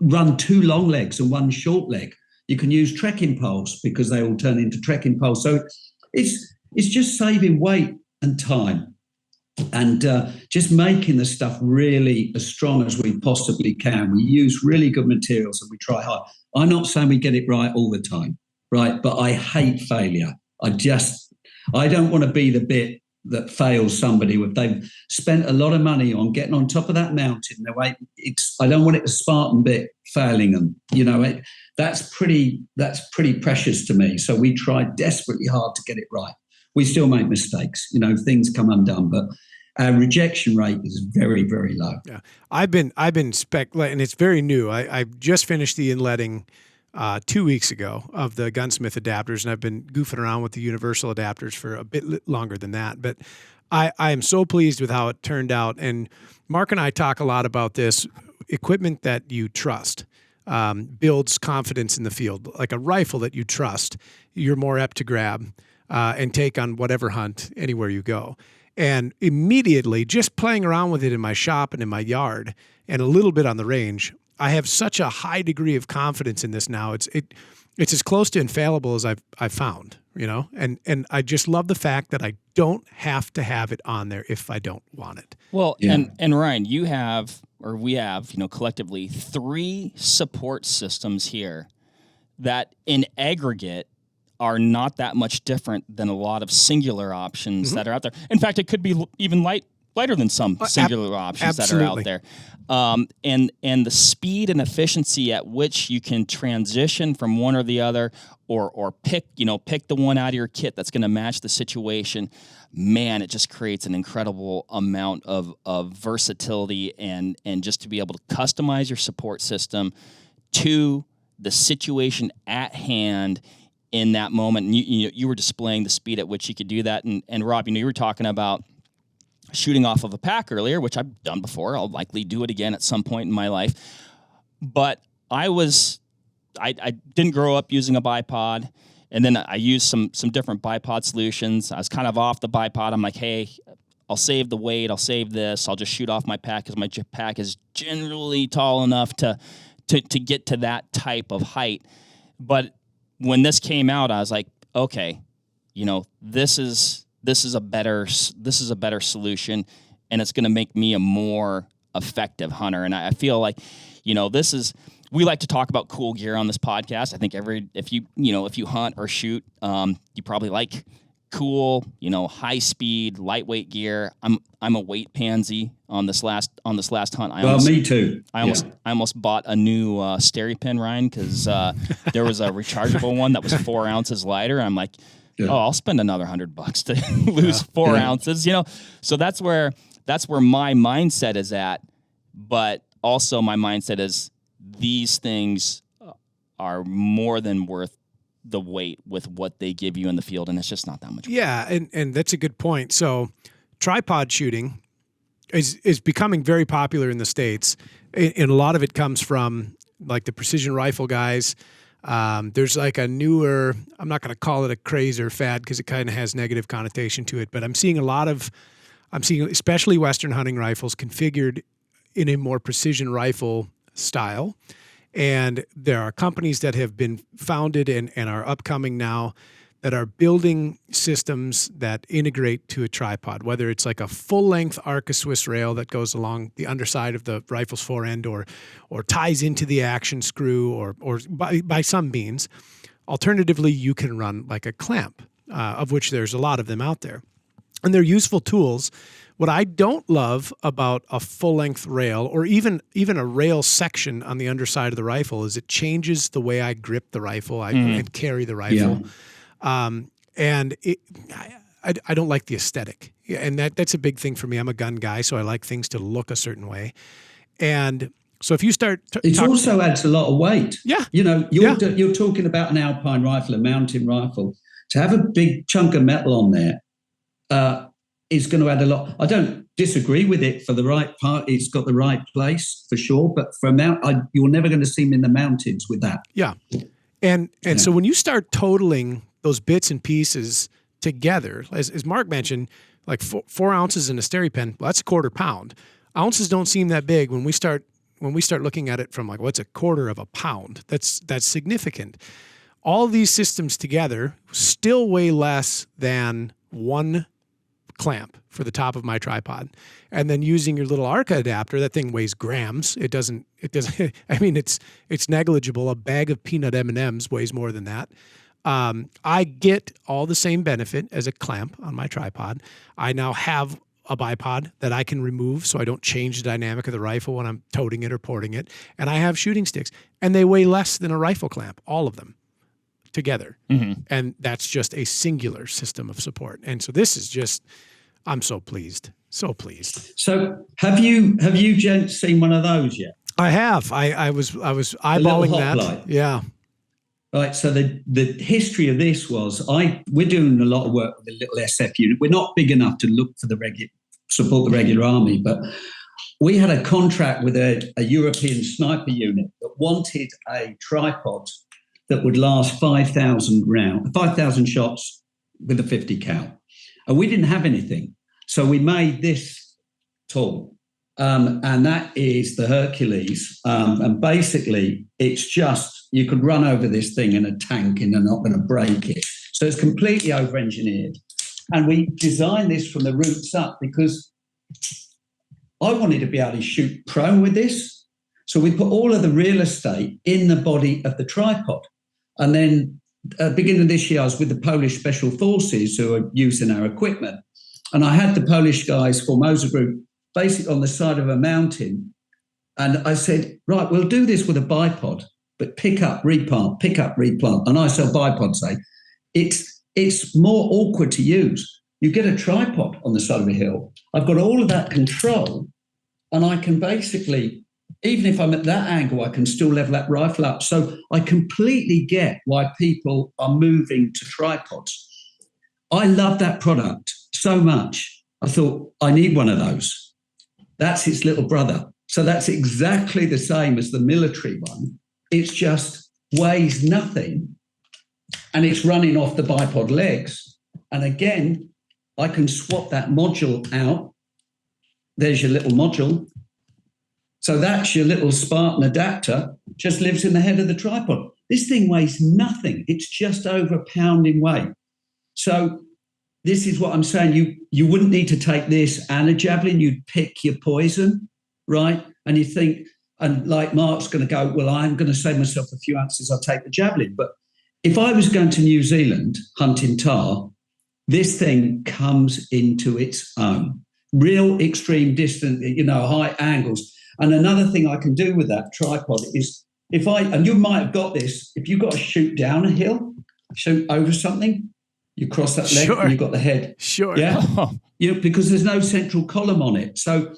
run 2 long legs and 1 short leg. You can use trekking poles because they all turn into trekking poles. So it's just saving weight and time and just making the stuff really as strong as we possibly can. We use really good materials and we try hard. I'm not saying we get it right all the time, right? But I hate failure. I don't want to be the bit that fails somebody if they've spent a lot of money on getting on top of that mountain. I don't want it a Spartan bit failing them. You know, that's pretty precious to me. So we try desperately hard to get it right. We still make mistakes. You know, things come undone, but our rejection rate is very, very low. Yeah, I've been and it's very new. I just finished the inletting 2 weeks ago of the gunsmith adapters, and I've been goofing around with the universal adapters for a bit longer than that. But I am so pleased with how it turned out. And Mark and I talk a lot about this. Equipment that you trust builds confidence in the field. Like a rifle that you trust, you're more apt to grab and take on whatever hunt anywhere you go. And immediately, just playing around with it in my shop and in my yard and a little bit on the range, I have such a high degree of confidence in this now. It's as close to infallible as I've found, and I just love the fact that I don't have to have it on there if I don't want it. Well, and Ryan, we have, collectively 3 support systems here that in aggregate are not that much different than a lot of singular options that are out there. In fact, it could be even lighter than some singular options that are out there. And the speed and efficiency at which you can transition from one or the other, or pick the one out of your kit that's going to match the situation, man, it just creates an incredible amount of versatility and just to be able to customize your support system to the situation at hand in that moment. And you were displaying the speed at which you could do that. And Rob, you were talking about shooting off of a pack earlier, which I've done before. I'll likely do it again at some point in my life. But I didn't grow up using a bipod, and then I used some different bipod solutions. I was kind of off the bipod. I'm like, hey, I'll save the weight. I'll save this. I'll just shoot off my pack because my pack is generally tall enough to get to that type of height. But when this came out, I was like, okay, this is a better solution, and it's going to make me a more effective hunter. And I feel like, we like to talk about cool gear on this podcast. I think if you hunt or shoot, you probably like cool, high speed, lightweight gear. I'm a weight pansy on this last hunt. Me too. I almost bought a new SteriPen, Ryan, because there was a rechargeable one that was 4 ounces lighter. I'm like, I'll spend another $100 to lose 4 ounces. So that's where my mindset is at. But also my mindset is these things are more than worth the weight with what they give you in the field, and it's just not that much. Yeah, and that's a good point. So tripod shooting is becoming very popular in the States, and a lot of it comes from like the precision rifle guys. There's like a newer, I'm not going to call it a craze or fad because it kind of has negative connotation to it, but I'm seeing especially Western hunting rifles configured in a more precision rifle style. And there are companies that have been founded and are upcoming now that are building systems that integrate to a tripod, whether it's like a full-length Arca Swiss rail that goes along the underside of the rifle's forend or ties into the action screw or by some means. Alternatively, you can run like a clamp, of which there's a lot of them out there. And they're useful tools. What I don't love about a full-length rail or even a rail section on the underside of the rifle is it changes the way I grip the rifle and carry the rifle. Yeah. And I don't like the aesthetic. And that's a big thing for me. I'm a gun guy, so I like things to look a certain way. And so if you start... It also adds a lot of weight. Yeah. You're talking about an alpine rifle, a mountain rifle. To have a big chunk of metal on there is going to add a lot. I don't disagree with it for the right part. It's got the right place for sure. But you're never going to see them in the mountains with that. Yeah. And so when you start totaling those bits and pieces together, as Mark mentioned, like 4 ounces in a SteriPen, well, that's a quarter pound. Ounces don't seem that big when we start looking at it from like, what's a quarter of a pound? That's significant. All these systems together still weigh less than one clamp for the top of my tripod. And then using your little Arca adapter, that thing weighs grams. It doesn't, I mean, it's negligible. A bag of peanut M&Ms weighs more than that. I get all the same benefit as a clamp on my tripod. I now have a bipod that I can remove so I don't change the dynamic of the rifle when I'm toting it or porting it. And I have shooting sticks, and they weigh less than a rifle clamp, all of them together. Mm-hmm. And that's just a singular system of support. And so this is just, I'm so pleased. So pleased. So have you gents seen one of those yet? I have. I was eyeballing that. Light. Yeah. Right. So the history of this was we're doing a lot of work with a little SF unit. We're not big enough to look for support the regular army, but we had a contract with a European sniper unit that wanted a tripod that would last 5,000 shots with a 50 cal. And we didn't have anything. So we made this tool, and that is the Hercules. And basically, it's just, you could run over this thing in a tank and they're not going to break it. So it's completely over-engineered. And we designed this from the roots up because I wanted to be able to shoot prone with this. So we put all of the real estate in the body of the tripod. And then at the beginning of this year, I was with the Polish Special Forces who are using our equipment. And I had the Polish guys, Formosa Group, basically on the side of a mountain. And I said, right, we'll do this with a bipod, but pick up, replant, pick up, replant. And I sell bipods, say, it's more awkward to use. You get a tripod on the side of a hill. I've got all of that control, and I can basically, even if I'm at that angle, I can still level that rifle up. So I completely get why people are moving to tripods. I love that product so much. I thought, I need one of those. That's its little brother. So that's exactly the same as the military one. It's just weighs nothing, and it's running off the bipod legs. And again, I can swap that module out. There's your little module. So that's your little Spartan adapter, just lives in the head of the tripod. This thing weighs nothing. It's just over a pound in weight. So this is what I'm saying. You wouldn't need to take this and a javelin. You'd pick your poison, right? And you think, and like Mark's going to go, well, I'm going to save myself a few ounces, I'll take the javelin. But if I was going to New Zealand hunting tahr, this thing comes into its own. Real extreme distance, high angles. And another thing I can do with that tripod is and you might have got this, if you've got to shoot down a hill, shoot over something, you cross that leg and you've got the head. Sure. Yeah. Because there's no central column on it. So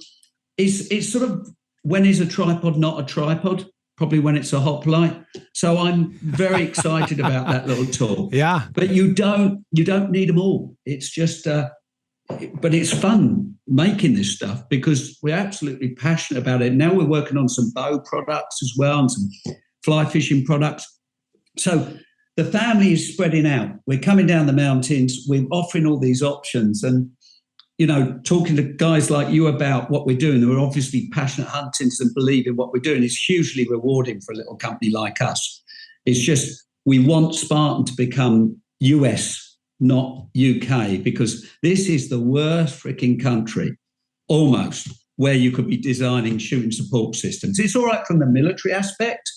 it's sort of, when is a tripod not a tripod? Probably when it's a hoplite. So I'm very excited about that little tool. Yeah. But you don't need them all. It's just, but it's fun making this stuff because we're absolutely passionate about it. Now we're working on some bow products as well and some fly fishing products. So the family is spreading out. We're coming down the mountains. We're offering all these options. And, talking to guys like you about what we're doing, who are obviously passionate hunters and believe in what we're doing, is hugely rewarding for a little company like us. It's just, we want Spartan to become US, not UK, because this is the worst freaking country, almost, where you could be designing shooting support systems. It's all right from the military aspect.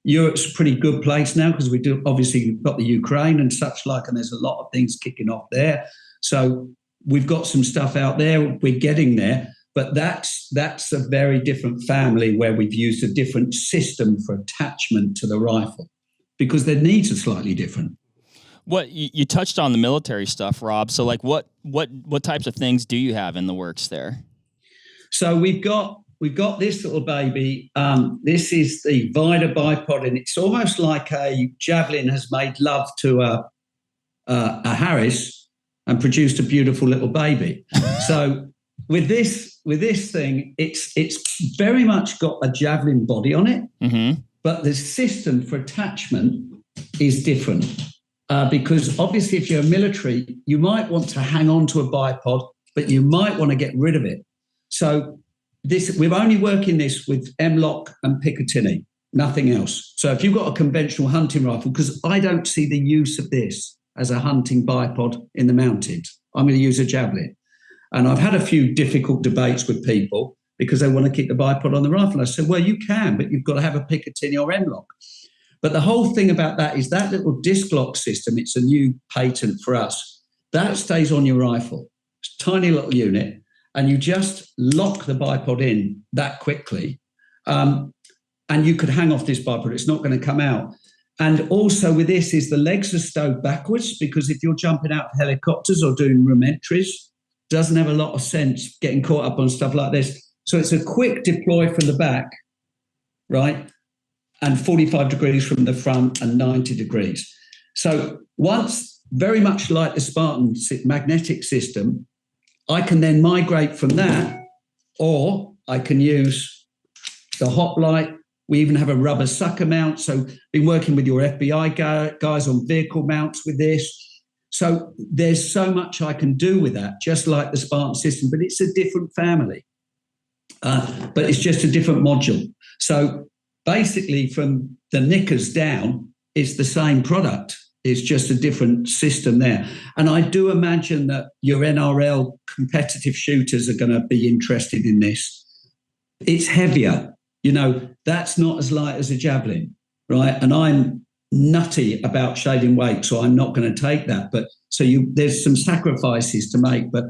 Europe's a pretty good place now because we've got the Ukraine and such like, and there's a lot of things kicking off there. So we've got some stuff out there. We're getting there, but that's a very different family where we've used a different system for attachment to the rifle because their needs are slightly different. What you touched on the military stuff, Rob. So, like, what types of things do you have in the works there? So we've got this little baby. This is the Vida bipod, and it's almost like a javelin has made love to a Harris and produced a beautiful little baby. So with this thing, it's very much got a javelin body on it, but the system for attachment is different. Because obviously if you're military, you might want to hang on to a bipod, but you might want to get rid of it. So we're only working this with M-LOK and Picatinny, nothing else. So if you've got a conventional hunting rifle, because I don't see the use of this as a hunting bipod in the mountains, I'm going to use a javelin. And I've had a few difficult debates with people because they want to keep the bipod on the rifle. I said, well, you can, but you've got to have a Picatinny or M-LOK. But the whole thing about that is that little disc lock system, it's a new patent for us, that stays on your rifle. It's a tiny little unit, and you just lock the bipod in that quickly. And you could hang off this bipod. It's not going to come out. And also with this is the legs are stowed backwards because if you're jumping out of helicopters or doing room entries, doesn't have a lot of sense getting caught up on stuff like this. So it's a quick deploy from the back, right? And 45 degrees from the front and 90 degrees. So once, very much like the Spartan magnetic system, I can then migrate from that, or I can use the Hoplite. We even have a rubber sucker mount. So been working with your FBI guys on vehicle mounts with this. So there's so much I can do with that, just like the Spartan system, but it's a different family. But it's just a different module. So basically from the knickers down, it's the same product. It's just a different system there. And I do imagine that your NRL competitive shooters are going to be interested in this. It's heavier. That's not as light as a javelin, right? And I'm nutty about shaving weight, so I'm not going to take that. But there's some sacrifices to make, but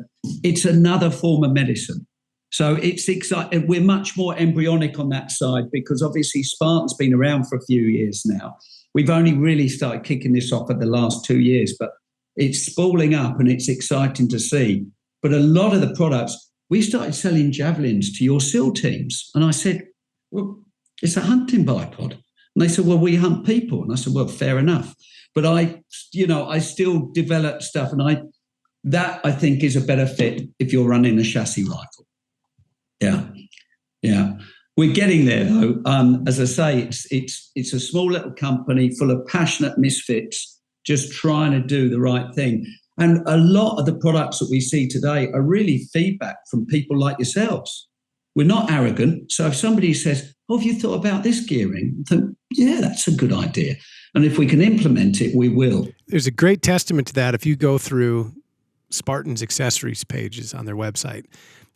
it's another form of medicine. So it's exciting. We're much more embryonic on that side because obviously Spartan's been around for a few years now. We've only really started kicking this off at the last 2 years, but it's spooling up and it's exciting to see. But a lot of the products, we started selling javelins to your SEAL teams. And I said, well, it's a hunting bipod. And they said, well, we hunt people. And I said, well, fair enough. But I still develop stuff. And I think is a better fit if you're running a chassis rifle. Yeah. We're getting there, though. As I say, it's a small little company full of passionate misfits just trying to do the right thing. And a lot of the products that we see today are really feedback from people like yourselves. We're not arrogant. So if somebody says, have you thought about this gearing? I think, yeah, that's a good idea. And if we can implement it, we will. There's a great testament to that if you go through Spartan's accessories pages on their website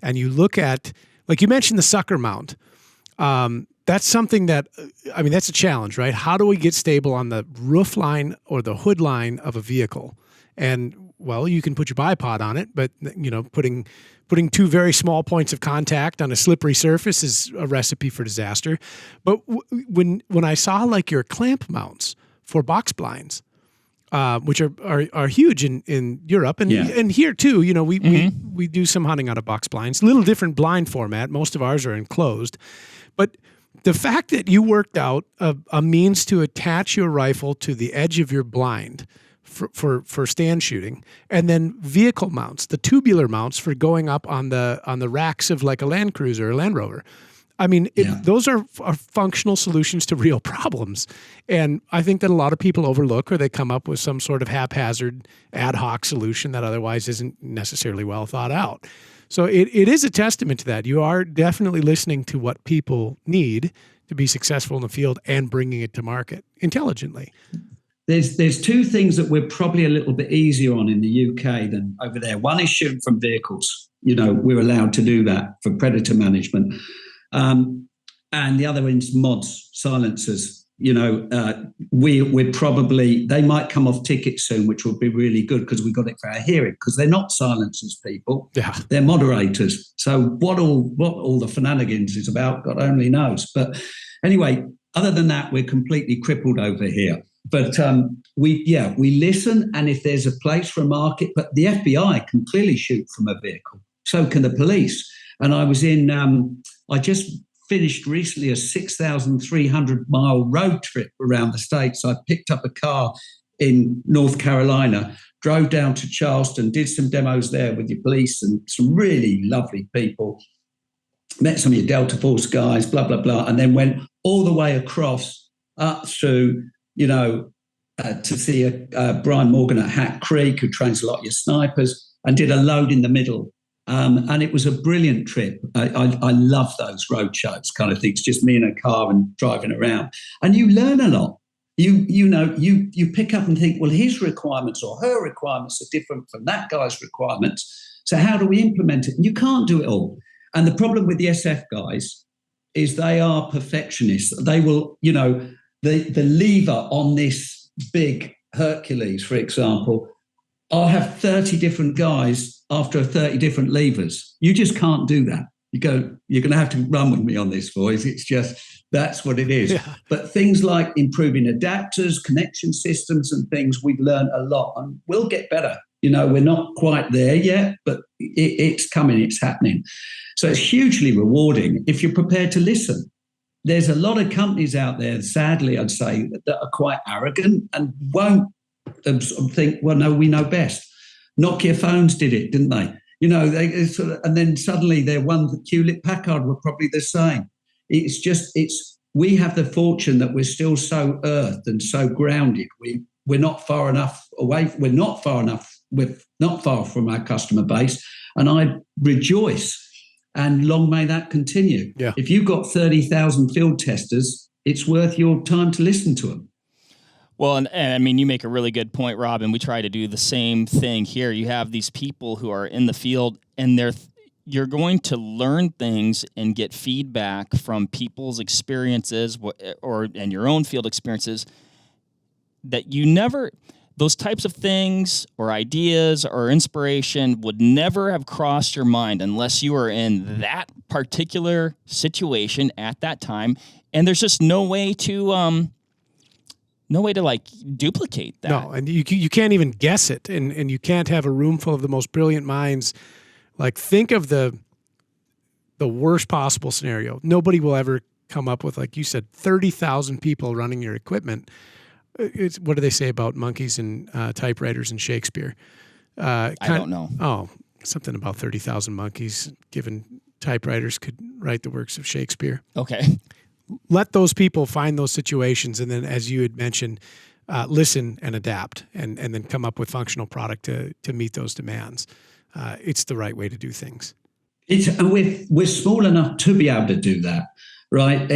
and you look at, like you mentioned, the sucker mount. That's something that, that's a challenge, right? How do we get stable on the roof line or the hood line of a vehicle? And, well, you can put your bipod on it, but, putting two very small points of contact on a slippery surface is a recipe for disaster. But when I saw like your clamp mounts for box blinds, which are huge in Europe and here too, we do some hunting out of box blinds, a little different blind format. Most of ours are enclosed, but the fact that you worked out a means to attach your rifle to the edge of your blind for stand shooting, and then vehicle mounts, the tubular mounts for going up on the racks of like a Land Cruiser or Land Rover. Those are functional solutions to real problems. And I think that a lot of people overlook, or they come up with some sort of haphazard ad hoc solution that otherwise isn't necessarily well thought out. So it is a testament to that. You are definitely listening to what people need to be successful in the field and bringing it to market intelligently. There's two things that we're probably a little bit easier on in the UK than over there. One is shooting from vehicles. We're allowed to do that for predator management. And the other is mods, silencers. We're probably, they might come off tickets soon, which will be really good because we got it for our hearing, because they're not silencers, people. Yeah. They're moderators. So what all the shenanigans is about, God only knows. But anyway, other than that, we're completely crippled over here. But we listen, and if there's a place for a market, but the FBI can clearly shoot from a vehicle. So can the police. And I was I just finished recently a 6,300-mile road trip around the States. I picked up a car in North Carolina, drove down to Charleston, did some demos there with your police and some really lovely people, met some of your Delta Force guys, blah, blah, blah, and then went all the way across up through, to see Brian Morgan at Hat Creek, who trains a lot of your snipers, and did a load in the middle. And it was a brilliant trip. I love those road shows kind of things, just me in a car and driving around. And you learn a lot. You pick up and think, well, his requirements or her requirements are different from that guy's requirements. So how do we implement it? And you can't do it all. And the problem with the SF guys is they are perfectionists. They will, the lever on this big Hercules, for example, I'll have 30 different guys after 30 different levers. You just can't do that. You're going to have to run with me on this, boys. It's just, that's what it is. Yeah. But things like improving adapters, connection systems and things, we've learned a lot and we'll get better. We're not quite there yet, but it's coming, it's happening. So it's hugely rewarding if you're prepared to listen. There's a lot of companies out there, sadly, I'd say, that are quite arrogant and won't think, well, no, we know best. Nokia phones did it, didn't they? They sort of, and then suddenly their one, Hewlett Packard were probably the same. It's we have the fortune that we're still so earthed and so grounded. We're not far enough away. We're not far from our customer base. And I rejoice, and long may that continue. Yeah. If you've got 30,000 field testers, it's worth your time to listen to them. Well, and I mean, you make a really good point, Rob, and we try to do the same thing here. You have these people who are in the field, and you're going to learn things and get feedback from people's experiences and your own field experiences that you never, those types of things or ideas or inspiration would never have crossed your mind unless you were in that particular situation at that time. And there's just no way to like duplicate that. No, and you can't even guess it, and you can't have a room full of the most brilliant minds. Like, think of the worst possible scenario. Nobody will ever come up with, like you said, 30,000 people running your equipment. What do they say about monkeys and typewriters and Shakespeare? I don't know. Oh, something about 30,000 monkeys given typewriters could write the works of Shakespeare. Okay. Let those people find those situations, and then, as you had mentioned, listen and adapt, and then come up with functional product to meet those demands. It's the right way to do things. And we're small enough to be able to do that, right?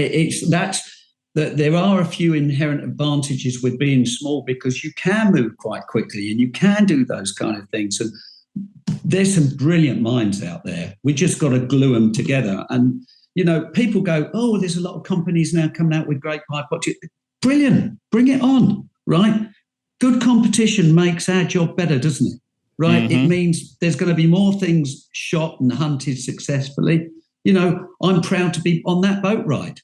There are a few inherent advantages with being small, because you can move quite quickly and you can do those kind of things. And there's some brilliant minds out there. We just got to glue them together. And people go, oh, there's a lot of companies now coming out with great bipods. Brilliant. Bring it on, right? Good competition makes our job better, doesn't it? Right? Mm-hmm. It means there's going to be more things shot and hunted successfully. I'm proud to be on that boat ride.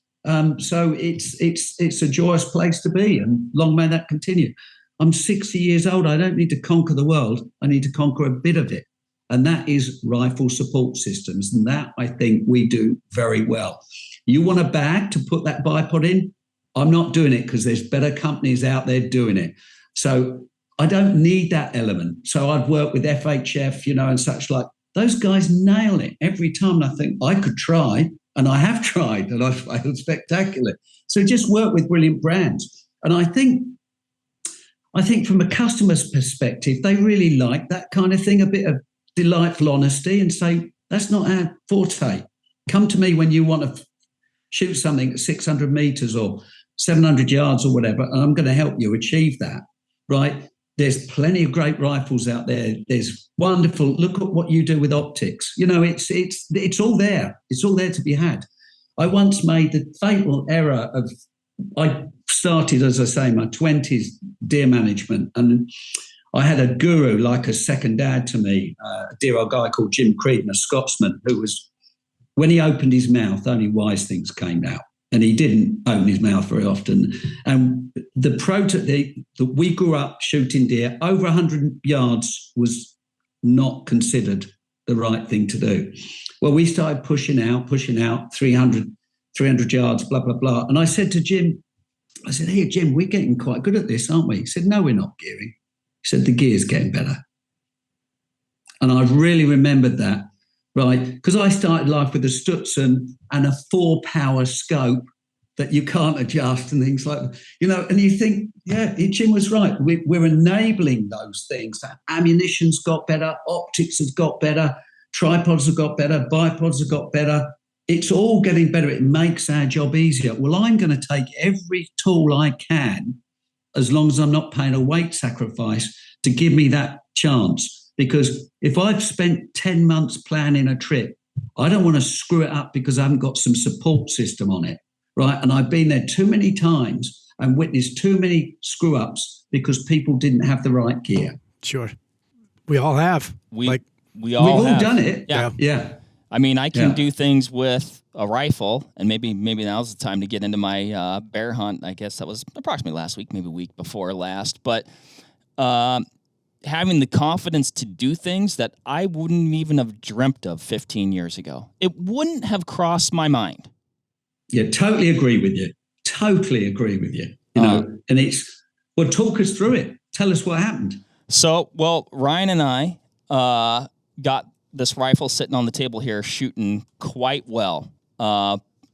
So it's a joyous place to be, and long may that continue. I'm 60 years old. I don't need to conquer the world. I need to conquer a bit of it. And that is rifle support systems. And that, I think, we do very well. You want a bag to put that bipod in? I'm not doing it, because there's better companies out there doing it. So I don't need that element. So I've worked with FHF, and such like. Those guys nail it every time. And I think I could try, and I have tried, and I've failed spectacularly. So just work with brilliant brands. And I think from a customer's perspective, they really like that kind of thing, a bit of delightful honesty, and say, that's not our forte. Come to me when you want to shoot something at 600 meters or 700 yards or whatever, and I'm going to help you achieve that, right? There's plenty of great rifles out there. There's wonderful. Look at what you do with optics. It's all there. It's all there to be had. I once made the fatal error of, I started, as I say, my 20s deer management, and I had a guru, like a second dad to me, a dear old guy called Jim Creedon, a Scotsman, who was, when he opened his mouth, only wise things came out. And he didn't open his mouth very often. And we grew up shooting deer. Over 100 yards was not considered the right thing to do. Well, we started pushing out 300 yards, blah, blah, blah. And I said to Jim, hey, Jim, we're getting quite good at this, aren't we? He said, no, we're not gearing. He said, the gear's getting better. And I really remembered that. Right, because I started life with a Stutzen and a 4-power scope that you can't adjust and things like that. And you think, yeah, Jim was right. We're enabling those things. Ammunition's got better, optics has got better, tripods have got better, bipods have got better. It's all getting better. It makes our job easier. Well, I'm going to take every tool I can, as long as I'm not paying a weight sacrifice, to give me that chance. Because if I've spent 10 months planning a trip, I don't want to screw it up because I haven't got some support system on it, right? And I've been there too many times and witnessed too many screw-ups because people didn't have the right gear. Sure. We all have. We've We've all done it. Yeah. I mean, I can do things with a rifle, and maybe now's the time to get into my bear hunt. I guess that was approximately last week, maybe week before last. But having the confidence to do things that I wouldn't even have dreamt of 15 years ago. It wouldn't have crossed my mind. Yeah, totally agree with you. And talk us through it. Tell us what happened. So, Ryan and I got this rifle sitting on the table here shooting quite well.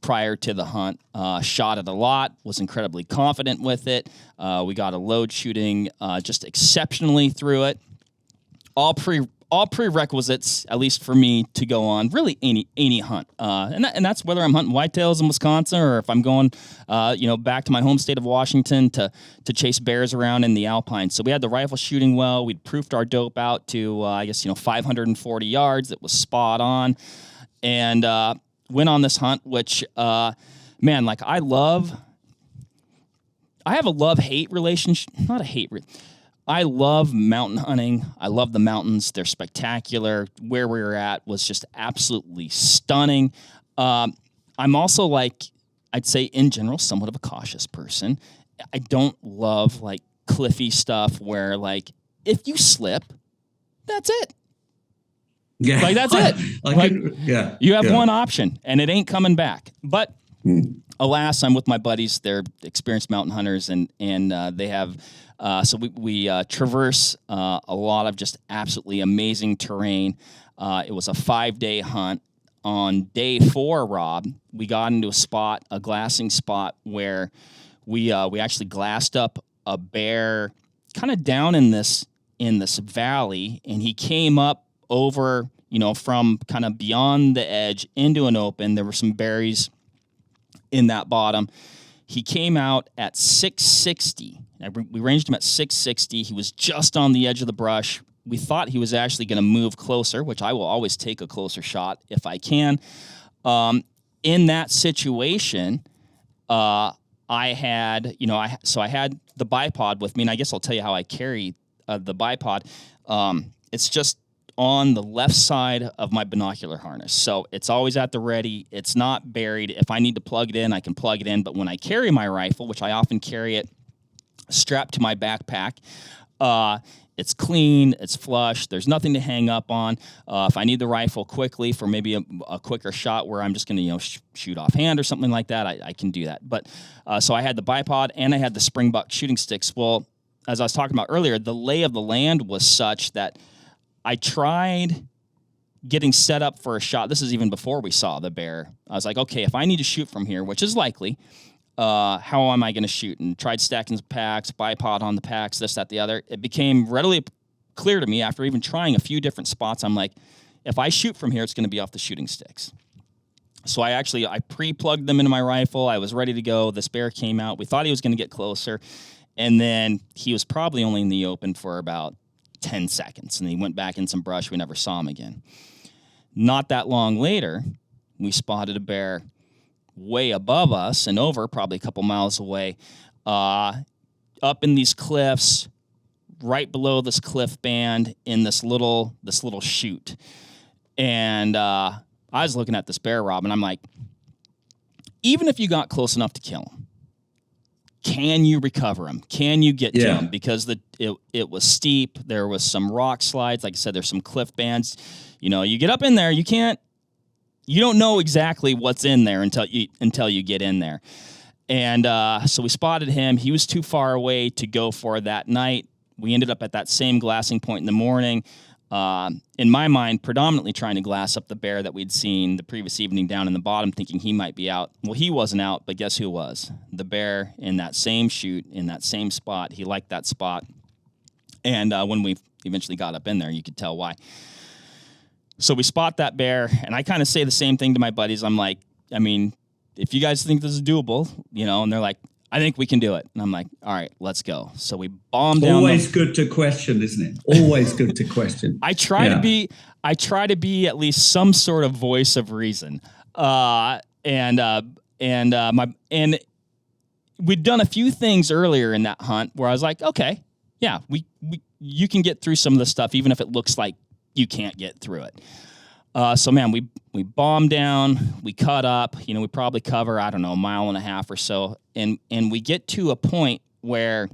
prior to the hunt. Shot it a lot, was incredibly confident with it. We got a load shooting just exceptionally through it. All prerequisites, at least for me, to go on really any hunt, and that's whether I'm hunting whitetails in Wisconsin or if I'm going, back to my home state of Washington to chase bears around in the Alpines. So we had the rifle shooting well. We'd proofed our dope out to 540 yards. It was spot on, and went on this hunt, which I have a love-hate relationship, not a hate. I love mountain hunting. I love the mountains. They're spectacular. Where we were at was just absolutely stunning. I'm also I'd say in general, somewhat of a cautious person. I don't love cliffy stuff where if you slip, that's it. Yeah. That's it. You have one option and it ain't coming back. But alas, I'm with my buddies. They're experienced mountain hunters and they have, so we traverse a lot of just absolutely amazing terrain. It was a 5-day hunt. On day 4, Rob, we got into a glassing spot where we actually glassed up a bear kind of down in this valley, and he came up over, from kind of beyond the edge into an open. There were some berries in that bottom. He came out at 660. We ranged him at 660. He was just on the edge of the brush. We thought he was actually going to move closer, which I will always take a closer shot if I can. In that situation, I had the bipod with me, and I guess I'll tell you how I carry the bipod. It's just on the left side of my binocular harness. So it's always at the ready. It's not buried. If I need to plug it in, I can plug it in. But when I carry my rifle, which I often carry it strapped to my backpack, it's clean, it's flush, there's nothing to hang up on. If I need the rifle quickly for maybe a quicker shot where I'm just going to shoot offhand or something like that, I can do that. But so I had the bipod and I had the springbuck shooting sticks. Well, as I was talking about earlier, the lay of the land was such that I tried getting set up for a shot. This is even before we saw the bear. I was like, okay, if I need to shoot from here, which is likely, how am I going to shoot? And tried stacking some packs, bipod on the packs, this, that, the other. It became readily clear to me after even trying a few different spots. I'm like, if I shoot from here, it's going to be off the shooting sticks. So I pre-plugged them into my rifle. I was ready to go. This bear came out. We thought he was going to get closer. And then he was probably only in the open for about 10 seconds. And he went back in some brush. We never saw him again. Not that long later, we spotted a bear way above us and over, probably a couple miles away, up in these cliffs, right below this cliff band in this little chute. And I was looking at this bear, Rob, and I'm like, even if you got close enough to kill him, can you recover him? Can you get to him? Because it was steep. There was some rock slides. Like I said, there's some cliff bands. You get up in there, you don't know exactly what's in there until you get in there. And so we spotted him. He was too far away to go for that night. We ended up at that same glassing point in the morning. In my mind, predominantly trying to glass up the bear that we'd seen the previous evening down in the bottom, thinking he might be out. Well, he wasn't out, but guess who was? The bear in that same chute, in that same spot. He liked that spot. And when we eventually got up in there, you could tell why. So we spot that bear, and I kind of say the same thing to my buddies. I'm like, if you guys think this is doable, and they're like, I think we can do it. And I'm like, all right, let's go. So we bombed down. Always good to question, isn't it? Always good to question. I try to be at least some sort of voice of reason. And we'd done a few things earlier in that hunt where I was like, okay, yeah, you can get through some of the stuff, even if it looks like you can't get through it. So man, we bombed down, we cut up, we probably cover, I don't know, 1.5 miles or so. And we get to a point where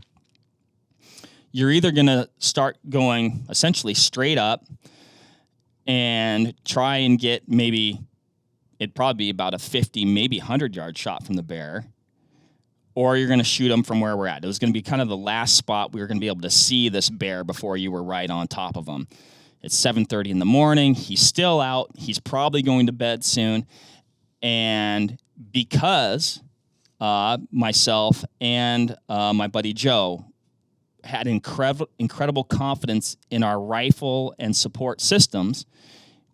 you're either going to start going essentially straight up and try and get it'd probably be about a 50, maybe 100-yard shot from the bear, or you're going to shoot them from where we're at. It was going to be kind of the last spot we were going to be able to see this bear before you were right on top of him. It's 7:30 in the morning. He's still out. He's probably going to bed soon. And because myself and my buddy Joe had incredible confidence in our rifle and support systems,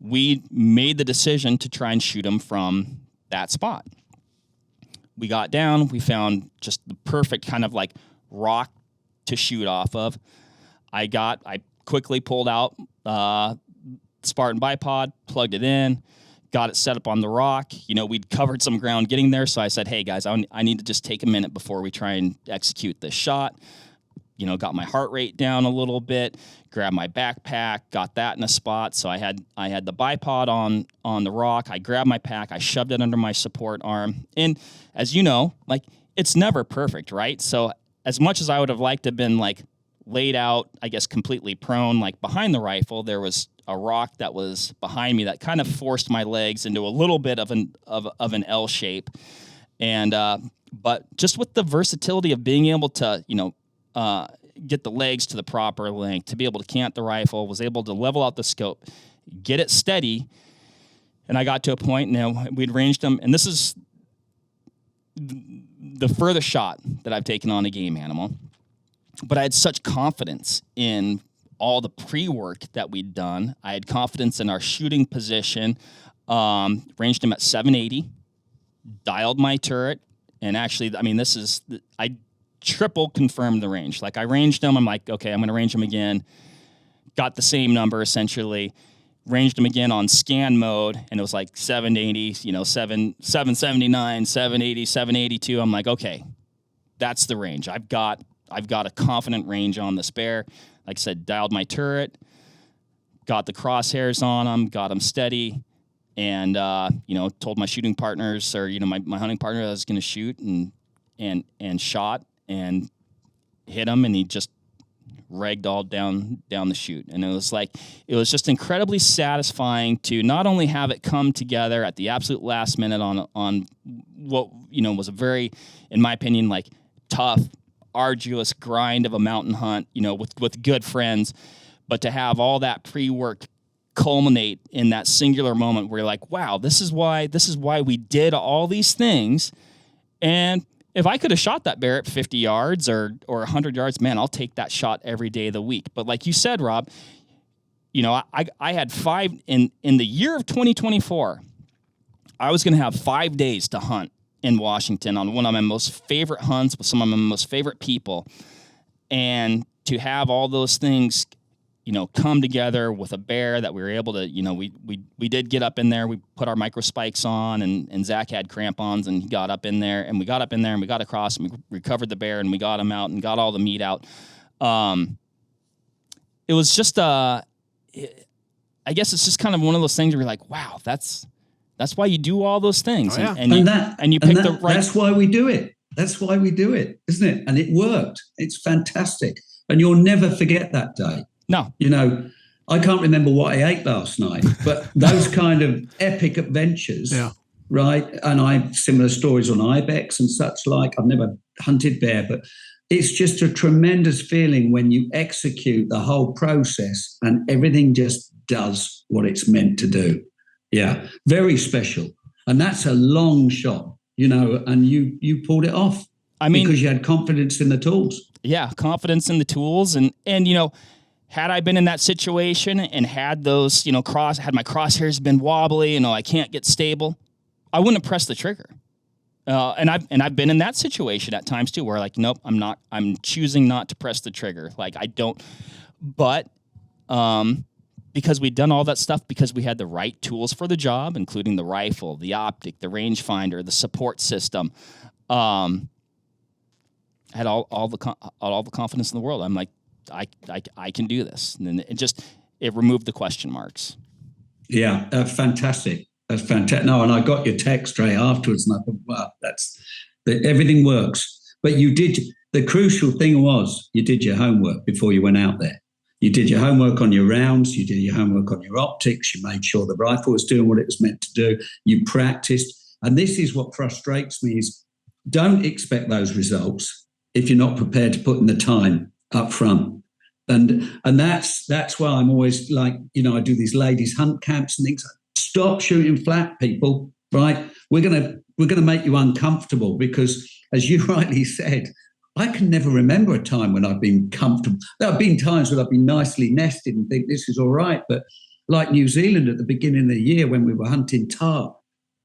we made the decision to try and shoot them from that spot. We got down, we found just the perfect kind of like rock to shoot off of. I quickly pulled out Spartan bipod, plugged it in, got it set up on the rock. We'd covered some ground getting there, so I said, hey guys, I need to just take a minute before we try and execute this shot. Got my heart rate down a little bit, grabbed my backpack, got that in a spot. So I had the bipod on the rock. I grabbed my pack, I shoved it under my support arm. And as you know, like, it's never perfect, right? So as much as I would have liked to have been like laid out, I guess, completely prone, like behind the rifle, there was a rock that was behind me that kind of forced my legs into a little bit of an L shape. And but just with the versatility of being able to, get the legs to the proper length, to be able to cant the rifle, was able to level out the scope, get it steady. And I got to a point, we'd ranged them, and this is the furthest shot that I've taken on a game animal. But I had such confidence in all the pre-work that we'd done. I had confidence in our shooting position, ranged him at 780, dialed my turret, and actually, I triple confirmed the range. Like, I ranged him, I'm like, okay, I'm going to range him again. Got the same number, essentially. Ranged him again on scan mode, and it was like 780, 779, 780, 782. I'm like, okay, that's the range. I've got a confident range on this bear. Like I said, dialed my turret, got the crosshairs on him, got him steady, and told my shooting partners, or my hunting partner, that I was going to shoot, and shot and hit him, and he just ragdolled down the chute. And it was just incredibly satisfying to not only have it come together at the absolute last minute on what was a very, in my opinion, like, tough, arduous grind of a mountain hunt, with good friends, but to have all that pre-work culminate in that singular moment where you're like, wow, this is why we did all these things. And if I could have shot that bear at 50 yards or 100 yards, man, I'll take that shot every day of the week. But like you said, Rob, I had 5 in the year of 2024. I was going to have 5 days to hunt in Washington on one of my most favorite hunts with some of my most favorite people. And to have all those things, come together with a bear that we were able to, we did get up in there. We put our micro spikes on, and Zach had crampons, and he got up in there, and we got up in there, and we got across, and we recovered the bear, and we got him out and got all the meat out. It was just, I guess it's just kind of one of those things where you're like, wow, that's why you do all those things. Oh, yeah. and you pick the right. That's why we do it. That's why we do it, isn't it? And it worked. It's fantastic. And you'll never forget that day. No. I can't remember what I ate last night, but those kind of epic adventures, yeah. Right? And I have similar stories on ibex and such like. I've never hunted bear, but it's just a tremendous feeling when you execute the whole process and everything just does what it's meant to do. Yeah, very special. And that's a long shot, and you pulled it off. Because you had confidence in the tools. Yeah, confidence in the tools. And had I been in that situation and had those, had my crosshairs been wobbly, I can't get stable, I wouldn't have pressed the trigger. And I've been in that situation at times too, where like, nope, I'm choosing not to press the trigger. Like, I don't, but, because we'd done all that stuff, because we had the right tools for the job, including the rifle, the optic, the rangefinder, the support system, I had all the confidence in the world. I'm like, I can do this. And then it removed the question marks. Yeah, fantastic. That's fantastic. No, and I got your text straight afterwards, and I thought, wow, everything works. But the crucial thing was you did your homework before you went out there. You did your homework on your rounds. You did your homework on your optics. You made sure the rifle was doing what it was meant to do. You practiced. And this is what frustrates me is don't expect those results if you're not prepared to put in the time up front. And that's why I'm always like, I do these ladies hunt camps and things. Stop shooting flat, people. right? We're gonna make you uncomfortable because, as you rightly said, I can never remember a time when I've been comfortable. There have been times when I've been nicely nested and think this is all right, but like New Zealand at the beginning of the year when we were hunting tahr,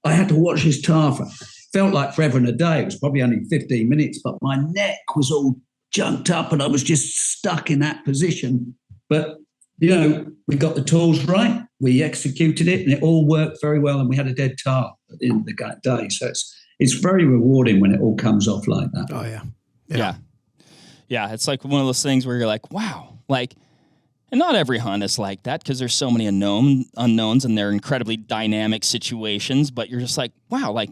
I had to watch this tahr for felt like forever and a day. It was probably only 15 minutes, but my neck was all junked up and I was just stuck in that position. But, we got the tools right, we executed it, and it all worked very well, and we had a dead tahr at the end of the day. So it's very rewarding when it all comes off like that. Oh, yeah. Yeah, it's like one of those things where you're like, wow, like, and not every hunt is like that because there's so many unknowns and they're incredibly dynamic situations, but you're just like, wow, like,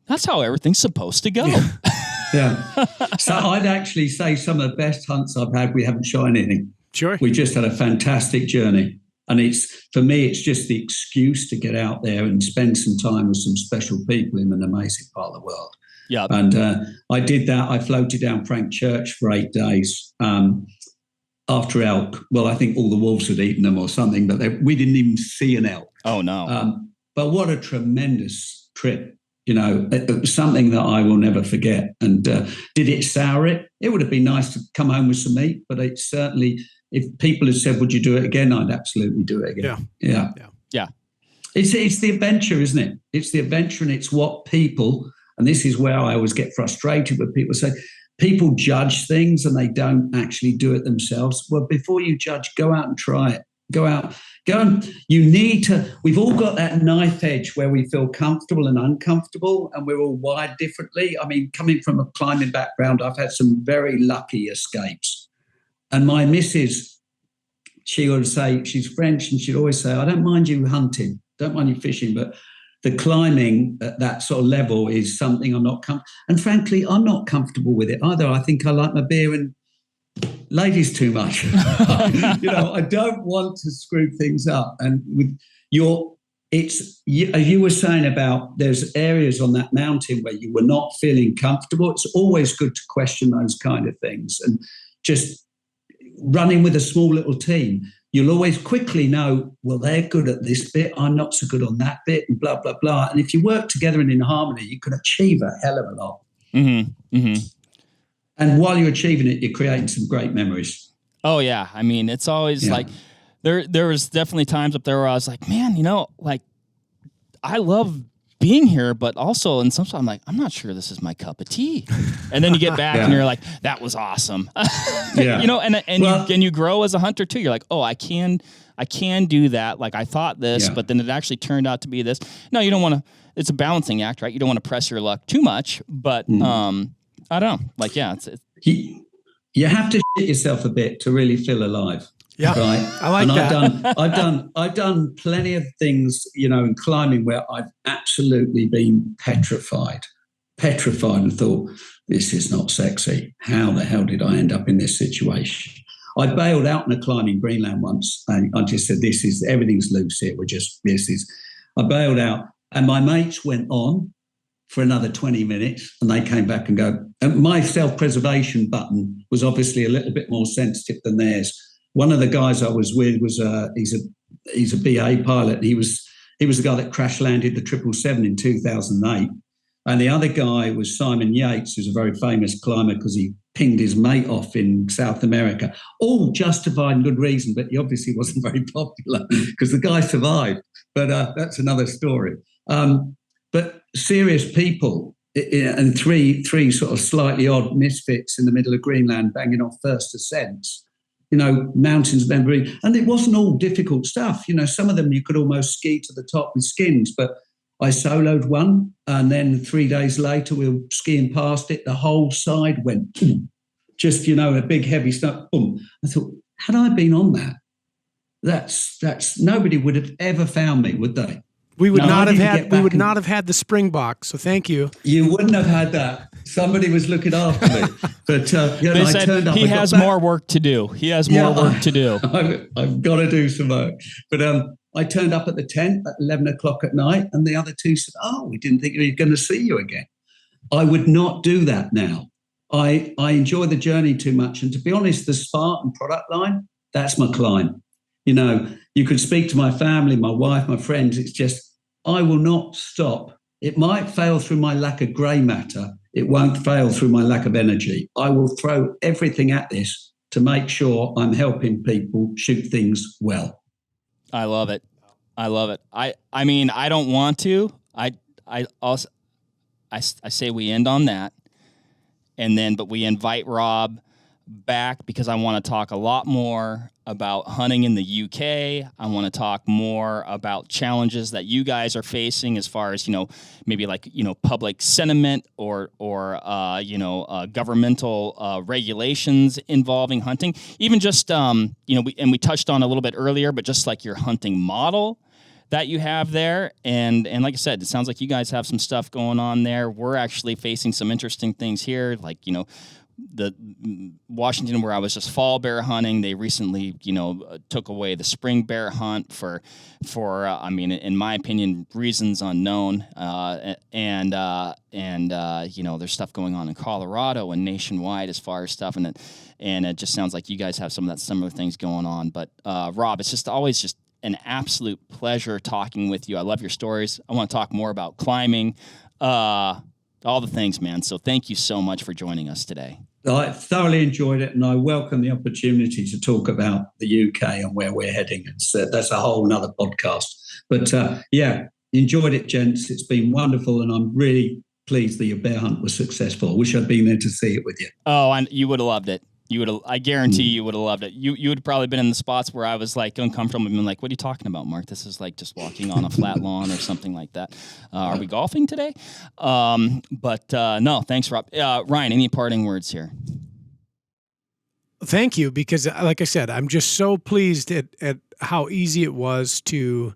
that's how everything's supposed to go. Yeah. So I'd actually say some of the best hunts I've had, we haven't shot anything. Sure. We just had a fantastic journey. And for me, it's just the excuse to get out there and spend some time with some special people in an amazing part of the world. Yeah. And I did that. I floated down Frank Church for 8 days after elk. Well, I think all the wolves had eaten them or something, but we didn't even see an elk. Oh, no. But what a tremendous trip. It was something that I will never forget. And did it sour it? It would have been nice to come home with some meat, but it certainly, if people had said, would you do it again? I'd absolutely do it again. Yeah. It's the adventure, isn't it? It's the adventure, and it's what people, and this is where I always get frustrated with people say, people judge things and they don't actually do it themselves. Well, before you judge, go out and try it. Go and you need to, we've all got that knife edge where we feel comfortable and uncomfortable, and we're all wired differently. I mean, coming from a climbing background, I've had some very lucky escapes. And my missus, she would say, she's French, and she'd always say, I don't mind you hunting, don't mind you fishing, but the climbing at that sort of level is something I'm not comfortable. And frankly, I'm not comfortable with it either. I think I like my beer and ladies too much. I don't want to screw things up. And with as you were saying about there's areas on that mountain where you were not feeling comfortable. It's always good to question those kind of things. And just running with a small little team, you'll always quickly know, well, they're good at this bit, I'm not so good on that bit, and blah, blah, blah. And if you work together and in harmony, you can achieve a hell of a lot. Mm-hmm. Mm-hmm. And while you're achieving it, you're creating some great memories. Oh, yeah. I mean, it's always like there was definitely times up there where I was like, man, like I love being here, but also, and sometimes I'm like, I'm not sure this is my cup of tea. And then you get back and you're like, that was awesome. And you grow as a hunter too. You're like, oh, I can do that. Like I thought this, but then it actually turned out to be this. No, you don't want to, it's a balancing act, right? You don't want to press your luck too much, but, I don't know. Like, you have to shit yourself a bit to really feel alive. Yeah, right. I like that. I've done plenty of things, in climbing where I've absolutely been petrified and thought, this is not sexy. How the hell did I end up in this situation? I bailed out on a climbing Greenland once, and I just said, everything's loose here. I bailed out, and my mates went on for another 20 minutes, and they came back and go, and my self-preservation button was obviously a little bit more sensitive than theirs. One of the guys I was with was he's a BA pilot. He was the guy that crash landed the 777 in 2008. And the other guy was Simon Yates, who's a very famous climber because he pinged his mate off in South America. All justified and good reason, but he obviously wasn't very popular because the guy survived. But that's another story. But serious people and three sort of slightly odd misfits in the middle of Greenland banging off first ascents. Mountains, memory, and it wasn't all difficult stuff. Some of them you could almost ski to the top with skins, but I soloed one, and then 3 days later we were skiing past it. The whole side went, boom, just a big heavy snow. Boom. I thought, had I been on that, that's nobody would have ever found me, would they? We would not have had the Springbok. So thank you. You wouldn't have had that. Somebody was looking after me. But I turned up. He has more work to do. I've got to do some work. But I turned up at the tent at 11 o'clock at night, and the other two said, "Oh, we didn't think we were going to see you again." I would not do that now. I enjoy the journey too much, and to be honest, the Spartan product line, that's my climb. You could speak to my family, my wife, my friends. It's just I will not stop. It might fail through my lack of grey matter. It won't fail through my lack of energy. I will throw everything at this to make sure I'm helping people shoot things well. I love it. I love it. I mean, I don't want to. I say we end on that, but we invite Rob back because I want to talk a lot more about hunting in the UK. I want to talk more about challenges that you guys are facing as far as, maybe like, public sentiment or governmental regulations involving hunting. Even just, we touched on a little bit earlier, but just like your hunting model that you have there. And like I said, it sounds like you guys have some stuff going on there. We're actually facing some interesting things here, like, the Washington, where I was just fall bear hunting, they recently, took away the spring bear hunt for in my opinion, reasons unknown. There's stuff going on in Colorado and nationwide as far as stuff, and it just sounds like you guys have some of that similar things going on. But Rob, it's just always just an absolute pleasure talking with you. I love your stories. I want to talk more about climbing. All the things, man. So thank you so much for joining us today. I thoroughly enjoyed it, and I welcome the opportunity to talk about the UK and where we're heading. That's a whole nother podcast. But enjoyed it, gents. It's been wonderful, and I'm really pleased that your bear hunt was successful. I wish I'd been there to see it with you. Oh, and you would have loved it. I guarantee you would have loved it. You would have probably been in the spots where I was like uncomfortable and been like, what are you talking about, Mark? This is like just walking on a flat lawn or something like that. Are we golfing today? No, thanks, Rob. Ryan, any parting words here? Thank you, because like I said, I'm just so pleased at how easy it was to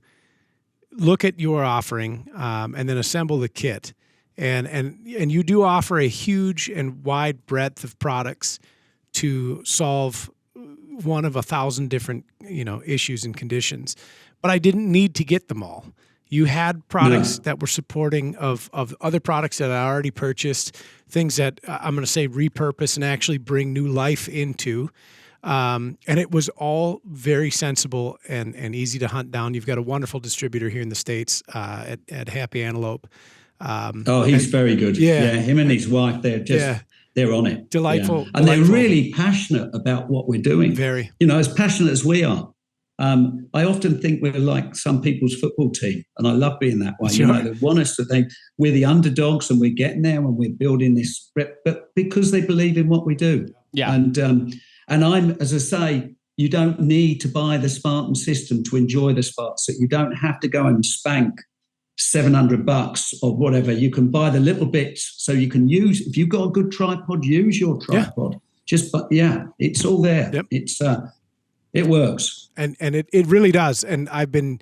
look at your offering and then assemble the kit. And you do offer a huge and wide breadth of products to solve one of 1,000 different, issues and conditions. But I didn't need to get them all. You had products that were supporting of other products that I already purchased, things that I'm going to say repurpose and actually bring new life into. And it was all very sensible and easy to hunt down. You've got a wonderful distributor here in the States at Happy Antelope. He's very good. Yeah. Him and his wife, they're on it. Delightful. Yeah. And they're really passionate about what we're doing. Very. As passionate as we are. I often think we're like some people's football team, and I love being that way. Sure. They want us to think we're the underdogs and we're getting there and we're building this, but because they believe in what we do. Yeah. And I'm, as I say, you don't need to buy the Spartan system to enjoy the Spartan system. You don't have to go and spank $700 or whatever. You can buy the little bits so you can use. If you've got a good tripod, use your tripod. It's all there. Yep. It works, and it really does. And I've been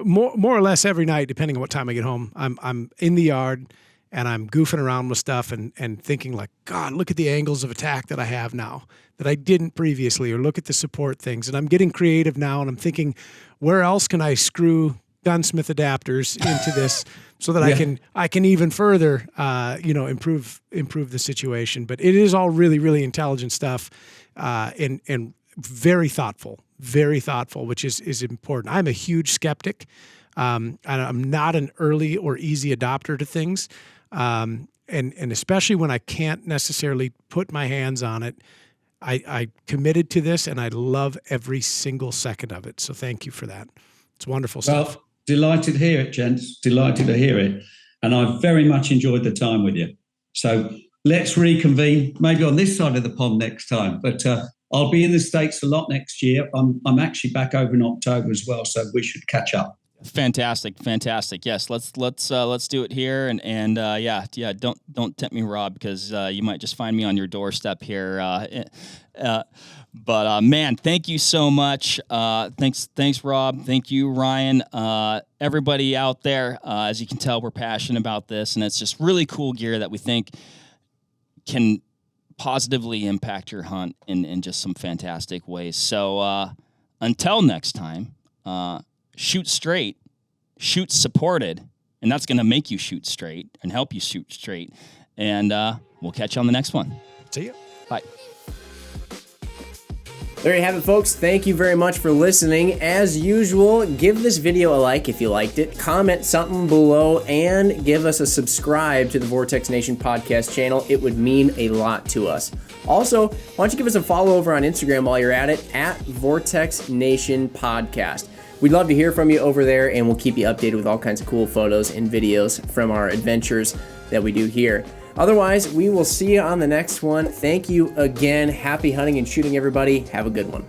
more or less every night, depending on what time I get home. I'm in the yard and I'm goofing around with stuff and thinking like, God, look at the angles of attack that I have now that I didn't previously, or look at the support things. And I'm getting creative now, and I'm thinking, where else can I screw gunsmith adapters into this so that I can even further improve the situation. But it is all really, really intelligent stuff, and very thoughtful, which is important. I'm a huge skeptic. And I'm not an early or easy adopter to things. And especially when I can't necessarily put my hands on it, I committed to this, and I love every single second of it. So thank you for that. It's wonderful stuff. Well, delighted to hear it, gents. Delighted to hear it. And I've very much enjoyed the time with you. So let's reconvene, maybe on this side of the pond next time. But I'll be in the States a lot next year. I'm actually back over in October as well, so we should catch up. Fantastic. Yes, let's do it here, and don't tempt me, Rob, because you might just find me on your doorstep here. But man, thank you so much. Thanks, Rob. Thank you, Ryan. Everybody out there, as you can tell, we're passionate about this, and it's just really cool gear that we think can positively impact your hunt in just some fantastic ways. So until next time, shoot straight, shoot supported, and that's going to make you shoot straight and help you shoot straight. And we'll catch you on the next one. See ya. Bye. There you have it, folks. Thank you very much for listening. As usual, give this video a like if you liked it, comment something below, and give us a subscribe to the Vortex Nation podcast channel. It would mean a lot to us. Also, why don't you give us a follow over on Instagram while you're at it, at Vortex Nation Podcast. We'd love to hear from you over there, and we'll keep you updated with all kinds of cool photos and videos from our adventures that we do here. Otherwise, we will see you on the next one. Thank you again. Happy hunting and shooting, everybody. Have a good one.